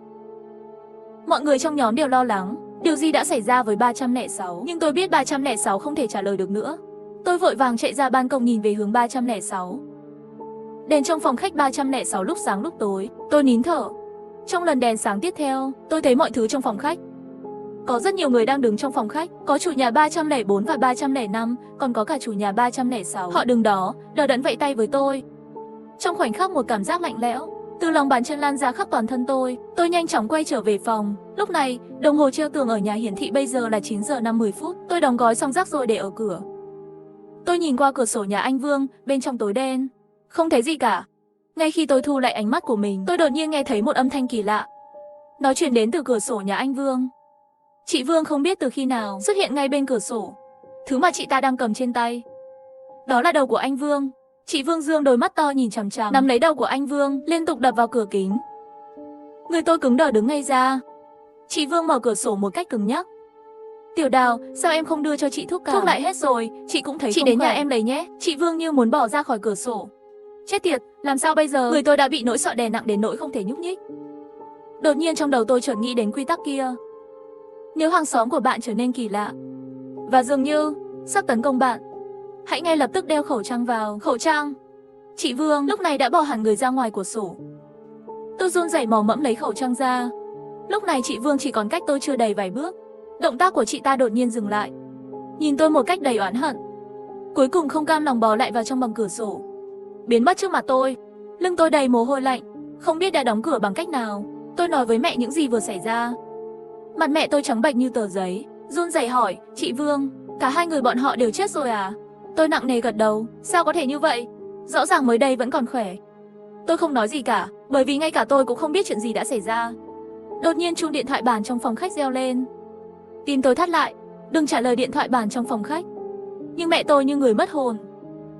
Mọi người trong nhóm đều lo lắng. Điều gì đã xảy ra với 306? Nhưng tôi biết 306 không thể trả lời được nữa. Tôi vội vàng chạy ra ban công nhìn về hướng 306. Đèn trong phòng khách 306 lúc sáng lúc tối. Tôi nín thở. Trong lần đèn sáng tiếp theo, tôi thấy mọi thứ trong phòng khách. Có rất nhiều người đang đứng trong phòng khách. Có chủ nhà 304 và 305, còn có cả chủ nhà 306. Họ đứng đó, đờ đẫn vẫy tay với tôi. Trong khoảnh khắc một cảm giác lạnh lẽo từ lòng bàn chân lan ra khắp toàn thân tôi. Tôi nhanh chóng quay trở về phòng. Lúc này, đồng hồ treo tường ở nhà hiển thị bây giờ là 9 giờ 50 phút. Tôi đóng gói xong rác rồi để ở cửa. Tôi nhìn qua cửa sổ nhà anh Vương, bên trong tối đen. Không thấy gì cả. Ngay khi tôi thu lại ánh mắt của mình, tôi đột nhiên nghe thấy một âm thanh kỳ lạ. Nó truyền đến từ cửa sổ nhà anh Vương. Chị Vương không biết từ khi nào xuất hiện ngay bên cửa sổ. Thứ mà chị ta đang cầm trên tay, đó là đầu của anh Vương. Chị Vương dương đôi mắt to nhìn chằm chằm, nắm lấy đầu của anh Vương, liên tục đập vào cửa kính. Người tôi cứng đờ đứng ngay ra. Chị Vương mở cửa sổ một cách cứng nhắc. Tiểu Đào, sao em không đưa cho chị thuốc cảm? Thuốc lại hết rồi, chị cũng thấy chị đến nhà em lấy nhé. Chị Vương như muốn bỏ ra khỏi cửa sổ. Chết tiệt, làm sao bây giờ? Người tôi đã bị nỗi sợ đè nặng đến nỗi không thể nhúc nhích. Đột nhiên trong đầu tôi chợt nghĩ đến quy tắc kia. Nếu hàng xóm của bạn trở nên kỳ lạ và dường như sắp tấn công bạn, hãy ngay lập tức đeo khẩu trang vào. Khẩu trang. Chị Vương lúc này đã bỏ hẳn người ra ngoài của sổ. Tôi run rẩy mò mẫm lấy khẩu trang ra. Lúc này chị Vương chỉ còn cách tôi chưa đầy vài bước. Động tác của chị ta đột nhiên dừng lại, nhìn tôi một cách đầy oán hận. Cuối cùng không cam lòng bò lại vào trong bằng cửa sổ, biến mất trước mặt tôi. Lưng tôi đầy mồ hôi lạnh, không biết đã đóng cửa bằng cách nào. Tôi nói với mẹ những gì vừa xảy ra. Mặt mẹ tôi trắng bệch như tờ giấy, run rẩy hỏi, chị Vương, cả hai người bọn họ đều chết rồi à? Tôi nặng nề gật đầu, sao có thể như vậy? Rõ ràng mới đây vẫn còn khỏe. Tôi không nói gì cả, bởi vì ngay cả tôi cũng không biết chuyện gì đã xảy ra. Đột nhiên chuông điện thoại bàn trong phòng khách reo lên. Tim tôi thắt lại, đừng trả lời điện thoại bàn trong phòng khách. Nhưng mẹ tôi như người mất hồn,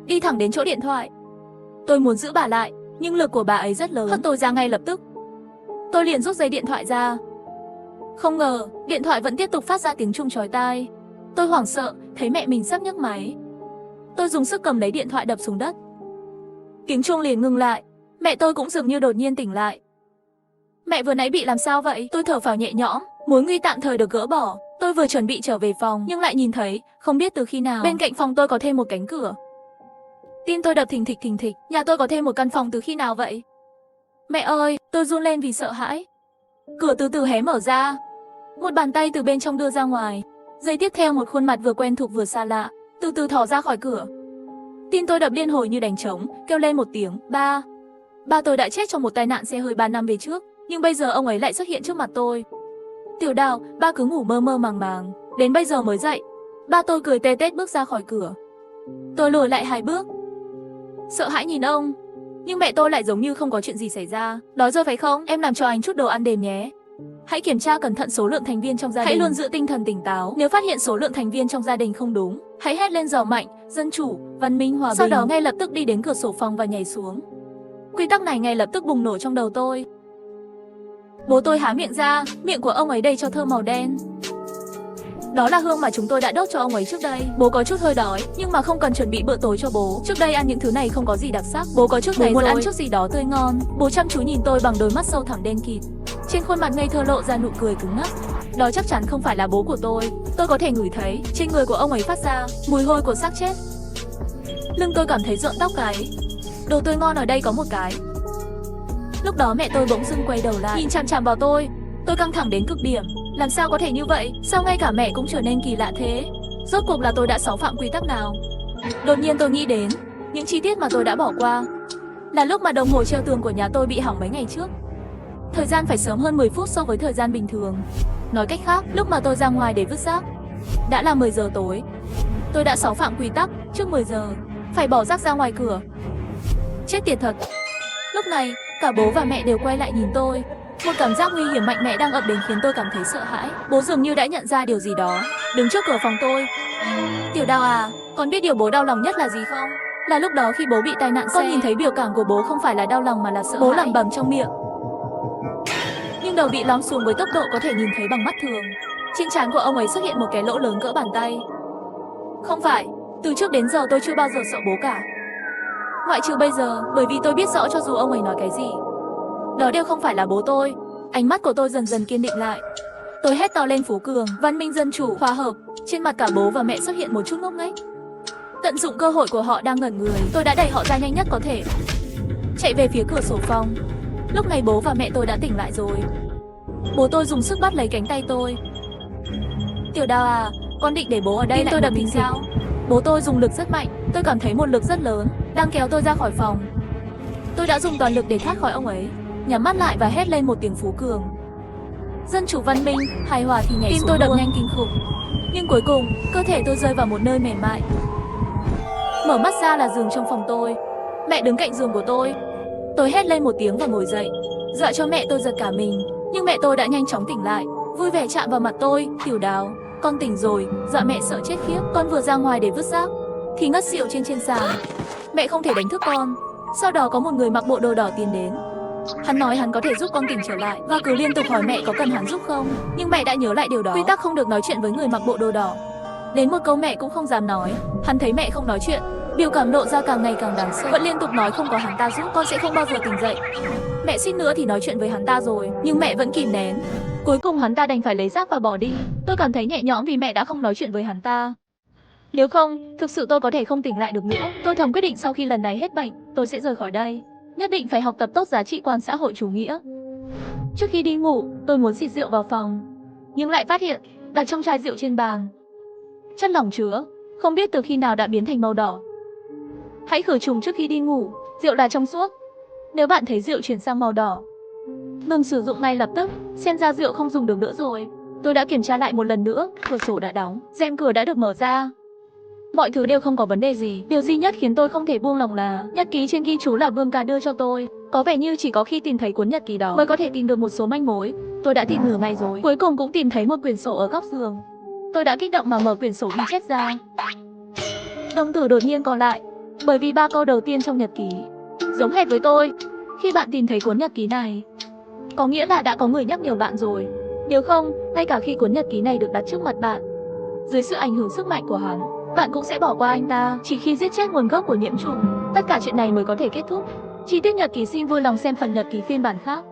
đi thẳng đến chỗ điện thoại. Tôi muốn giữ bà lại, nhưng lực của bà ấy rất lớn, hất tôi ra ngay lập tức. Tôi liền rút dây điện thoại ra. Không ngờ, điện thoại vẫn tiếp tục phát ra tiếng chuông chói tai. Tôi hoảng sợ, thấy mẹ mình sắp nhấc máy. Tôi dùng sức cầm lấy điện thoại đập xuống đất. Tiếng chuông liền ngừng lại, mẹ tôi cũng dường như đột nhiên tỉnh lại. Mẹ vừa nãy bị làm sao vậy? Tôi thở phào nhẹ nhõm, mối nguy tạm thời được gỡ bỏ. Tôi vừa chuẩn bị trở về phòng, nhưng lại nhìn thấy, không biết từ khi nào, bên cạnh phòng tôi có thêm một cánh cửa. Tim tôi đập thình thịch thình thịch, nhà tôi có thêm một căn phòng từ khi nào vậy? Mẹ ơi, tôi run lên vì sợ hãi. Cửa từ từ hé mở ra, một bàn tay từ bên trong đưa ra ngoài. Giây tiếp theo một khuôn mặt vừa quen thuộc vừa xa lạ từ từ thò ra khỏi cửa. Tim tôi đập liên hồi như đánh trống, kêu lên một tiếng, ba. Ba tôi đã chết trong một tai nạn xe hơi 3 năm về trước, nhưng bây giờ ông ấy lại xuất hiện trước mặt tôi. Tiểu Đào, ba cứ ngủ mơ mơ màng màng, đến bây giờ mới dậy. Ba tôi cười tê tét bước ra khỏi cửa. Tôi lùi lại 2 bước, sợ hãi nhìn ông. Nhưng mẹ tôi lại giống như không có chuyện gì xảy ra. Đói rồi phải không? Em làm cho anh chút đồ ăn đêm nhé. Hãy kiểm tra cẩn thận số lượng thành viên trong gia đình. Hãy luôn giữ tinh thần tỉnh táo. Nếu phát hiện số lượng thành viên trong gia đình không đúng, hãy hét lên giàu mạnh, dân chủ, văn minh, hòa bình. Sau đó ngay lập tức đi đến cửa sổ phòng và nhảy xuống. Quy tắc này ngay lập tức bùng nổ trong đầu tôi. Bố tôi há miệng ra, miệng của ông ấy đầy cho thơm màu đen. Đó là hương mà chúng tôi đã đốt cho ông ấy trước đây. Bố có chút hơi đói, nhưng mà không cần chuẩn bị bữa tối cho bố. Trước đây ăn những thứ này không có gì đặc sắc. Bố có chút muốn ăn chút gì đó tươi ngon. Bố chăm chú nhìn tôi bằng đôi mắt sâu thẳm đen kịt. Trên khuôn mặt ngây thơ lộ ra nụ cười cứng ngắc. Đó chắc chắn không phải là bố của tôi. Tôi có thể ngửi thấy trên người của ông ấy phát ra mùi hôi của xác chết. Lưng tôi cảm thấy rợn tóc gáy. Đồ tươi ngon ở đây có một cái. Lúc đó mẹ tôi bỗng dưng quay đầu lại, nhìn chằm chằm vào tôi. Tôi căng thẳng đến cực điểm. Làm sao có thể như vậy? Sao ngay cả mẹ cũng trở nên kỳ lạ thế? Rốt cuộc là tôi đã xáo phạm quy tắc nào? Đột nhiên tôi nghĩ đến những chi tiết mà tôi đã bỏ qua. Là lúc mà đồng hồ treo tường của nhà tôi bị hỏng mấy ngày trước. Thời gian phải sớm hơn 10 phút so với thời gian bình thường. Nói cách khác, lúc mà tôi ra ngoài để vứt rác, đã là 10 giờ tối. Tôi đã xáo phạm quy tắc, trước 10 giờ phải bỏ rác ra ngoài cửa. Chết tiệt thật. Lúc này, cả bố và mẹ đều quay lại nhìn tôi. Một cảm giác nguy hiểm mạnh mẽ đang ập đến khiến tôi cảm thấy sợ hãi. Bố dường như đã nhận ra điều gì đó, đứng trước cửa phòng tôi. Tiểu Đào à, con biết điều bố đau lòng nhất là gì không? Là lúc đó khi bố bị tai nạn xe, con nhìn thấy biểu cảm của bố không phải là đau lòng mà là sợ hãi. Bố lẩm bẩm trong miệng, nhưng đầu bị lom xuống với tốc độ có thể nhìn thấy bằng mắt thường. Trên trán của ông ấy xuất hiện một cái lỗ lớn cỡ bàn tay. Không phải, từ trước đến giờ tôi chưa bao giờ sợ bố cả. Ngoại trừ bây giờ, bởi vì tôi biết rõ cho dù ông ấy nói cái gì, đó đều không phải là bố tôi. Ánh mắt của tôi dần dần kiên định lại. Tôi hét to lên phú cường, văn minh, dân chủ, hòa hợp. Trên mặt cả bố và mẹ xuất hiện một chút ngốc nghếch. Tận dụng cơ hội của họ đang ngẩn người, tôi đã đẩy họ ra nhanh nhất có thể, chạy về phía cửa sổ phòng. Lúc này bố và mẹ tôi đã tỉnh lại rồi. Bố tôi dùng sức bắt lấy cánh tay tôi. Tiểu Đào à, con định để bố ở đây lại tôi đập mình sao? Bố tôi dùng lực rất mạnh, tôi cảm thấy một lực rất lớn đang kéo tôi ra khỏi phòng. Tôi đã dùng toàn lực để thoát khỏi ông ấy, nhắm mắt lại và hét lên một tiếng phú cường. Dân chủ, văn minh, hài hòa thì nhảy tim xuống. Tim tôi đập nhanh kinh khủng. Nhưng cuối cùng, cơ thể tôi rơi vào một nơi mềm mại. Mở mắt ra là giường trong phòng tôi. Mẹ đứng cạnh giường của tôi. Tôi hét lên một tiếng và ngồi dậy, dọa cho mẹ tôi giật cả mình. Nhưng mẹ tôi đã nhanh chóng tỉnh lại, vui vẻ chạm vào mặt tôi. Tiểu Đào, con tỉnh rồi. Dọa mẹ sợ chết khiếp. Con vừa ra ngoài để vứt rác thì ngất xỉu trên sàn. Mẹ không thể đánh thức con. Sau đó có một người mặc bộ đồ đỏ tiến đến. Hắn nói hắn có thể giúp con tỉnh trở lại và cứ liên tục hỏi mẹ có cần hắn giúp không. Nhưng mẹ đã nhớ lại điều đó. Quy tắc không được nói chuyện với người mặc bộ đồ đỏ. Đến một câu mẹ cũng không dám nói. Hắn thấy mẹ không nói chuyện, biểu cảm lộ ra càng ngày càng đáng sợ. Vẫn liên tục nói không có hắn ta giúp con sẽ không bao giờ tỉnh dậy. Mẹ suýt nữa thì nói chuyện với hắn ta rồi, nhưng mẹ vẫn kìm nén. Cuối cùng hắn ta đành phải lấy rác và bỏ đi. Tôi cảm thấy nhẹ nhõm vì mẹ đã không nói chuyện với hắn ta. Nếu không, thực sự tôi có thể không tỉnh lại được nữa. Tôi thầm quyết định sau khi lần này hết bệnh, tôi sẽ rời khỏi đây. Nhất định phải học tập tốt giá trị quan xã hội chủ nghĩa. Trước khi đi ngủ, tôi muốn xịt rượu vào phòng, nhưng lại phát hiện đặt trong chai rượu trên bàn, chất lỏng chứa không biết từ khi nào đã biến thành màu đỏ. Hãy khử trùng trước khi đi ngủ. Rượu là trong suốt. Nếu bạn thấy rượu chuyển sang màu đỏ, ngừng sử dụng ngay lập tức, xem ra rượu không dùng được nữa rồi. Tôi đã kiểm tra lại một lần nữa, cửa sổ đã đóng, rèm cửa đã được mở ra. Mọi thứ đều không có vấn đề gì. Điều duy nhất khiến tôi không thể buông lỏng là nhật ký trên ghi chú là Vương Ca đưa cho tôi. Có vẻ như chỉ có khi tìm thấy cuốn nhật ký đó mới có thể tìm được một số manh mối. Tôi đã tìm nửa ngày rồi, cuối cùng cũng tìm thấy một quyển sổ ở góc giường. Tôi đã kích động mà mở quyển sổ ghi chép ra. Đồng tử đột nhiên co lại, bởi vì 3 câu đầu tiên trong nhật ký giống hệt với tôi. Khi bạn tìm thấy cuốn nhật ký này, có nghĩa là đã có người nhắc nhở bạn rồi. Nếu không, ngay cả khi cuốn nhật ký này được đặt trước mặt bạn, dưới sự ảnh hưởng sức mạnh của hắn, bạn cũng sẽ bỏ qua anh ta. Chỉ khi giết chết nguồn gốc của nhiễm trùng, tất cả chuyện này mới có thể kết thúc. Chi tiết nhật ký, xin vui lòng xem phần nhật ký phiên bản khác.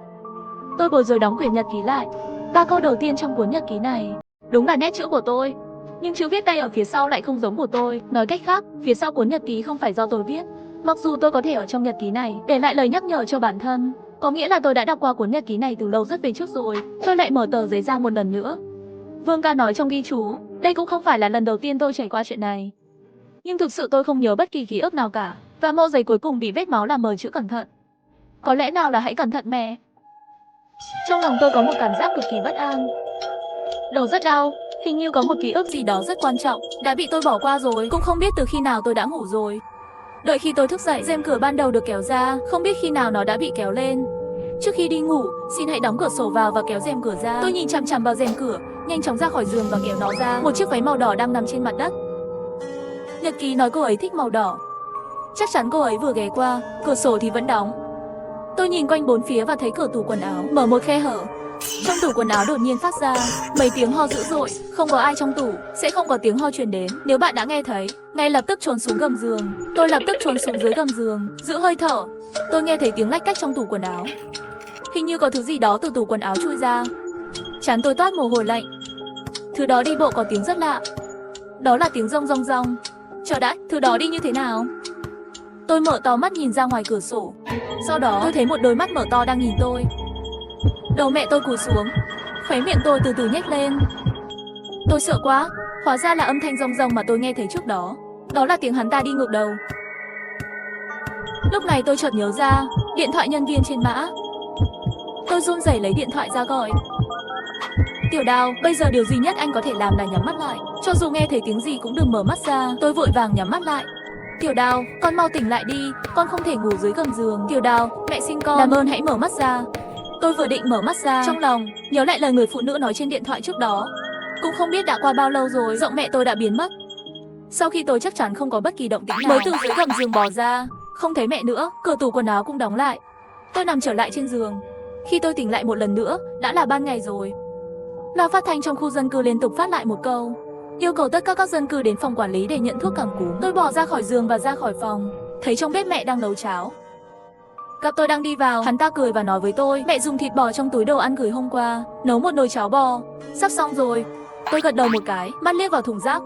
Tôi bối rối đóng quyển nhật ký lại. 3 câu đầu tiên trong cuốn nhật ký này đúng là nét chữ của tôi, nhưng chữ viết tay ở phía sau lại không giống của tôi. Nói cách khác, phía sau cuốn nhật ký không phải do tôi viết. Mặc dù tôi có thể ở trong nhật ký này để lại lời nhắc nhở cho bản thân, có nghĩa là tôi đã đọc qua cuốn nhật ký này từ lâu rất về trước rồi. Tôi lại mở tờ giấy ra một lần nữa. Vương Ca nói trong ghi chú, đây cũng không phải là lần đầu tiên tôi trải qua chuyện này. Nhưng thực sự tôi không nhớ bất kỳ ký ức nào cả. Và mẫu giấy cuối cùng bị vết máu làm mờ chữ cẩn thận. Có lẽ nào là hãy cẩn thận mẹ. Trong lòng tôi có một cảm giác cực kỳ bất an. Đầu rất đau, hình như có một ký ức gì đó rất quan trọng đã bị tôi bỏ qua rồi. Cũng không biết từ khi nào tôi đã ngủ rồi. Đợi khi tôi thức dậy, rèm cửa ban đầu được kéo ra, không biết khi nào nó đã bị kéo lên. Trước khi đi ngủ, xin hãy đóng cửa sổ vào và kéo rèm cửa ra. Tôi nhìn chằm chằm vào rèm cửa, nhanh chóng ra khỏi giường và kéo nó ra. Một chiếc váy màu đỏ đang nằm trên mặt đất. Nhật ký nói cô ấy thích màu đỏ. Chắc chắn cô ấy vừa ghé qua, cửa sổ thì vẫn đóng. Tôi nhìn quanh bốn phía và thấy cửa tủ quần áo mở một khe hở. Trong tủ quần áo đột nhiên phát ra mấy tiếng ho dữ dội. Không có ai trong tủ, sẽ không có tiếng ho truyền đến. Nếu bạn đã nghe thấy, ngay lập tức trốn xuống gầm giường. Tôi lập tức trốn xuống dưới gầm giường, giữ hơi thở. Tôi nghe thấy tiếng lách cách trong tủ quần áo. Hình như có thứ gì đó từ tủ quần áo chui ra. Trán tôi toát mồ hôi lạnh. Thứ đó đi bộ có tiếng rất lạ. Đó là tiếng rông rông rông. Chờ đã, thứ đó đi như thế nào? Tôi mở to mắt nhìn ra ngoài cửa sổ. Sau đó tôi thấy một đôi mắt mở to đang nhìn tôi. Đầu mẹ tôi cúi xuống, khóe miệng tôi từ từ nhếch lên. Tôi sợ quá, hóa ra là âm thanh rông rông mà tôi nghe thấy trước đó. Đó là tiếng hắn ta đi ngược đầu. Lúc này tôi chợt nhớ ra, điện thoại nhân viên trên mã. Tôi run rẩy lấy điện thoại ra gọi. Tiểu Đào, bây giờ điều duy nhất anh có thể làm là nhắm mắt lại. Cho dù nghe thấy tiếng gì cũng đừng mở mắt ra. Tôi vội vàng nhắm mắt lại. Tiểu Đào, con mau tỉnh lại đi, con không thể ngủ dưới gầm giường. Tiểu Đào, mẹ xin con, làm ơn hãy mở mắt ra. Tôi vừa định mở mắt ra, trong lòng nhớ lại lời người phụ nữ nói trên điện thoại trước đó. Cũng không biết đã qua bao lâu rồi, giọng mẹ tôi đã biến mất. Sau khi tôi chắc chắn không có bất kỳ động tĩnh nào, mới từ dưới gầm giường bò ra, không thấy mẹ nữa, cửa tủ quần áo cũng đóng lại. Tôi nằm trở lại trên giường. Khi tôi tỉnh lại một lần nữa, đã là ban ngày rồi. Loa phát thanh trong khu dân cư liên tục phát lại một câu, yêu cầu tất cả các dân cư đến phòng quản lý để nhận thuốc cảm cúm. Tôi bò ra khỏi giường và ra khỏi phòng, thấy trong bếp mẹ đang nấu cháo. Gặp tôi đang đi vào, hắn ta cười và nói với tôi, mẹ dùng thịt bò trong túi đồ ăn gửi hôm qua, nấu một nồi cháo bò, sắp xong rồi. Tôi gật đầu một cái, mắt liếc vào thùng rác.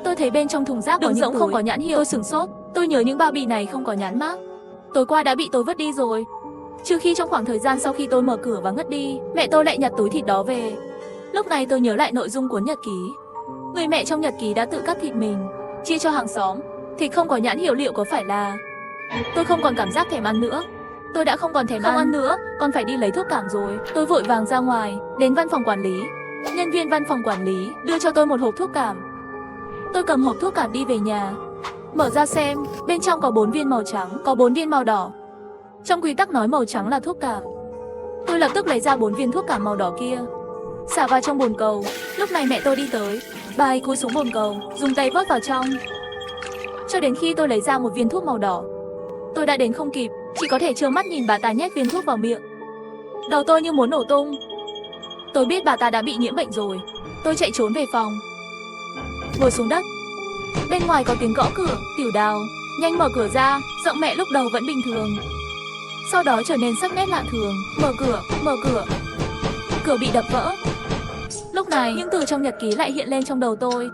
Tôi thấy bên trong thùng rác có những rỗng không có nhãn hiệu. Tôi sửng sốt, tôi nhớ những bao bì này không có nhãn mác. Tối qua đã bị tôi vứt đi rồi. Trừ khi trong khoảng thời gian sau khi tôi mở cửa và ngất đi, mẹ tôi lại nhặt túi thịt đó về. Lúc này tôi nhớ lại nội dung cuốn nhật ký. Người mẹ trong nhật ký đã tự cắt thịt mình, chia cho hàng xóm. Thịt không có nhãn hiệu liệu có phải là... Tôi không còn cảm giác thèm ăn nữa. Tôi đã không còn thèm ăn nữa, con phải đi lấy thuốc cảm rồi. Tôi vội vàng ra ngoài, đến văn phòng quản lý. Nhân viên văn phòng quản lý đưa cho tôi một hộp thuốc cảm. Tôi cầm hộp thuốc cảm đi về nhà. Mở ra xem, bên trong có 4 viên màu trắng, có 4 viên màu đỏ. Trong quy tắc nói màu trắng là thuốc cảm. Tôi lập tức lấy ra 4 viên thuốc cảm màu đỏ kia, xả vào trong bồn cầu. Lúc này mẹ tôi đi tới, bà ấy cúi xuống bồn cầu, dùng tay vớt vào trong. Cho đến khi tôi lấy ra một viên thuốc màu đỏ, tôi đã đến không kịp, chỉ có thể trơ mắt nhìn bà ta nhét viên thuốc vào miệng. Đầu tôi như muốn nổ tung. Tôi biết bà ta đã bị nhiễm bệnh rồi. Tôi chạy trốn về phòng, ngồi xuống đất. Bên ngoài có tiếng gõ cửa. Tiểu Đào, nhanh mở cửa ra. Giọng mẹ lúc đầu vẫn bình thường, sau đó trở nên sắc nét lạ thường. Mở cửa, mở cửa. Cửa bị đập vỡ. Lúc này những từ trong nhật ký lại hiện lên trong đầu tôi.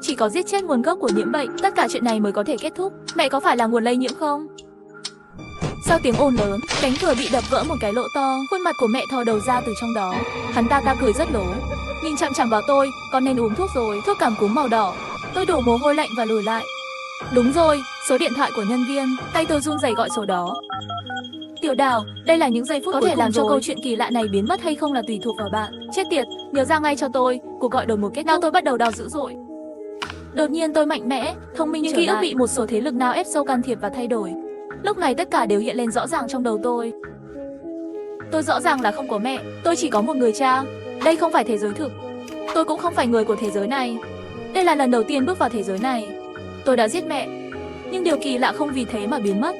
Chỉ có giết chết nguồn gốc của nhiễm bệnh, tất cả chuyện này mới có thể kết thúc. Mẹ có phải là nguồn lây nhiễm không? Sau tiếng ồn lớn, cánh cửa bị đập vỡ một cái lỗ to. Khuôn mặt của mẹ thò đầu ra từ trong đó. Hắn ta cười rất lố, nhìn chằm chằm vào tôi. Con nên uống thuốc rồi, thuốc cảm cúm màu đỏ. Tôi đổ mồ hôi lạnh và lùi lại. Đúng rồi, số điện thoại của nhân viên. Tay tôi run rẩy gọi số đó. Tiểu Đào, đây là những giây phút có thể làm cho câu chuyện kỳ lạ này biến mất hay không là tùy thuộc vào bạn. Chết tiệt, nhớ ra ngay cho tôi. Cuộc gọi đột một kết thúc. Tôi bắt đầu đau dữ dội. Đột nhiên tôi mạnh mẽ, thông minh, những ký ức bị một số thế lực nào ép sâu can thiệp và thay đổi. Lúc này tất cả đều hiện lên rõ ràng trong đầu tôi. Tôi rõ ràng là không có mẹ, tôi chỉ có một người cha. Đây không phải thế giới thực. Tôi cũng không phải người của thế giới này. Đây là lần đầu tiên bước vào thế giới này. Tôi đã giết mẹ, nhưng điều kỳ lạ không vì thế mà biến mất.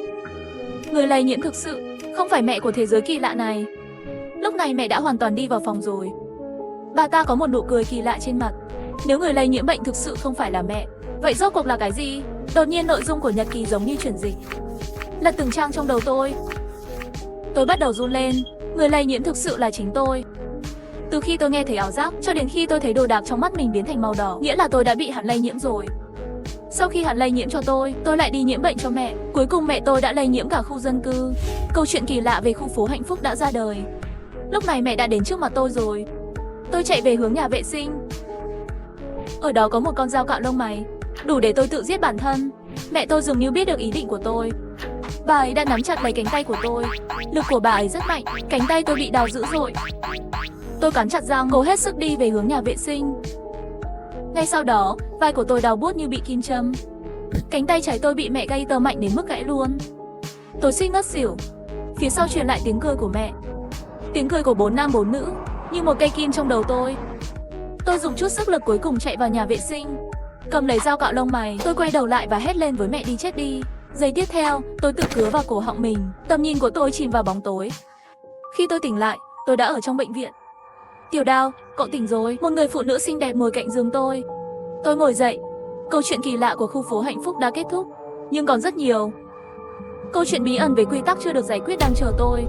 Người lây nhiễm thực sự không phải mẹ của thế giới kỳ lạ này. Lúc này mẹ đã hoàn toàn đi vào phòng rồi. Bà ta có một nụ cười kỳ lạ trên mặt. Nếu người lây nhiễm bệnh thực sự không phải là mẹ, vậy rốt cuộc là cái gì? Đột nhiên nội dung của nhật ký giống như chuyển dịch, lật từng trang trong đầu tôi. Tôi bắt đầu run lên. Người lây nhiễm thực sự là chính tôi. Từ khi tôi nghe thấy ảo giác cho đến khi tôi thấy đồ đạc trong mắt mình biến thành màu đỏ, nghĩa là tôi đã bị hắn lây nhiễm rồi. Sau khi hắn lây nhiễm cho tôi lại đi nhiễm bệnh cho mẹ. Cuối cùng mẹ tôi đã lây nhiễm cả khu dân cư. Câu chuyện kỳ lạ về khu phố hạnh phúc đã ra đời. Lúc này mẹ đã đến trước mặt tôi rồi. Tôi chạy về hướng nhà vệ sinh. Ở đó có một con dao cạo lông mày, đủ để tôi tự giết bản thân. Mẹ tôi dường như biết được ý định của tôi. Bà ấy đã nắm chặt lấy cánh tay của tôi. Lực của bà ấy rất mạnh, cánh tay tôi bị đau dữ dội. Tôi cắn chặt răng, cố hết sức đi về hướng nhà vệ sinh. Ngay sau đó, vai của tôi đau buốt như bị kim châm. Cánh tay trái tôi bị mẹ gay tơ mạnh đến mức gãy luôn. Tôi suýt ngất xỉu. Phía sau truyền lại tiếng cười của mẹ. Tiếng cười của 4 nam 4 nữ, như một cây kim trong đầu tôi. Tôi dùng chút sức lực cuối cùng chạy vào nhà vệ sinh, cầm lấy dao cạo lông mày. Tôi quay đầu lại và hét lên với mẹ đi chết đi. Giây tiếp theo, tôi tự cứa vào cổ họng mình. Tầm nhìn của tôi chìm vào bóng tối. Khi tôi tỉnh lại, tôi đã ở trong bệnh viện. Tiểu Đao, cậu tỉnh rồi. Một người phụ nữ xinh đẹp ngồi cạnh giường tôi. Tôi ngồi dậy. Câu chuyện kỳ lạ của khu phố hạnh phúc đã kết thúc, nhưng còn rất nhiều câu chuyện bí ẩn về quy tắc chưa được giải quyết đang chờ tôi.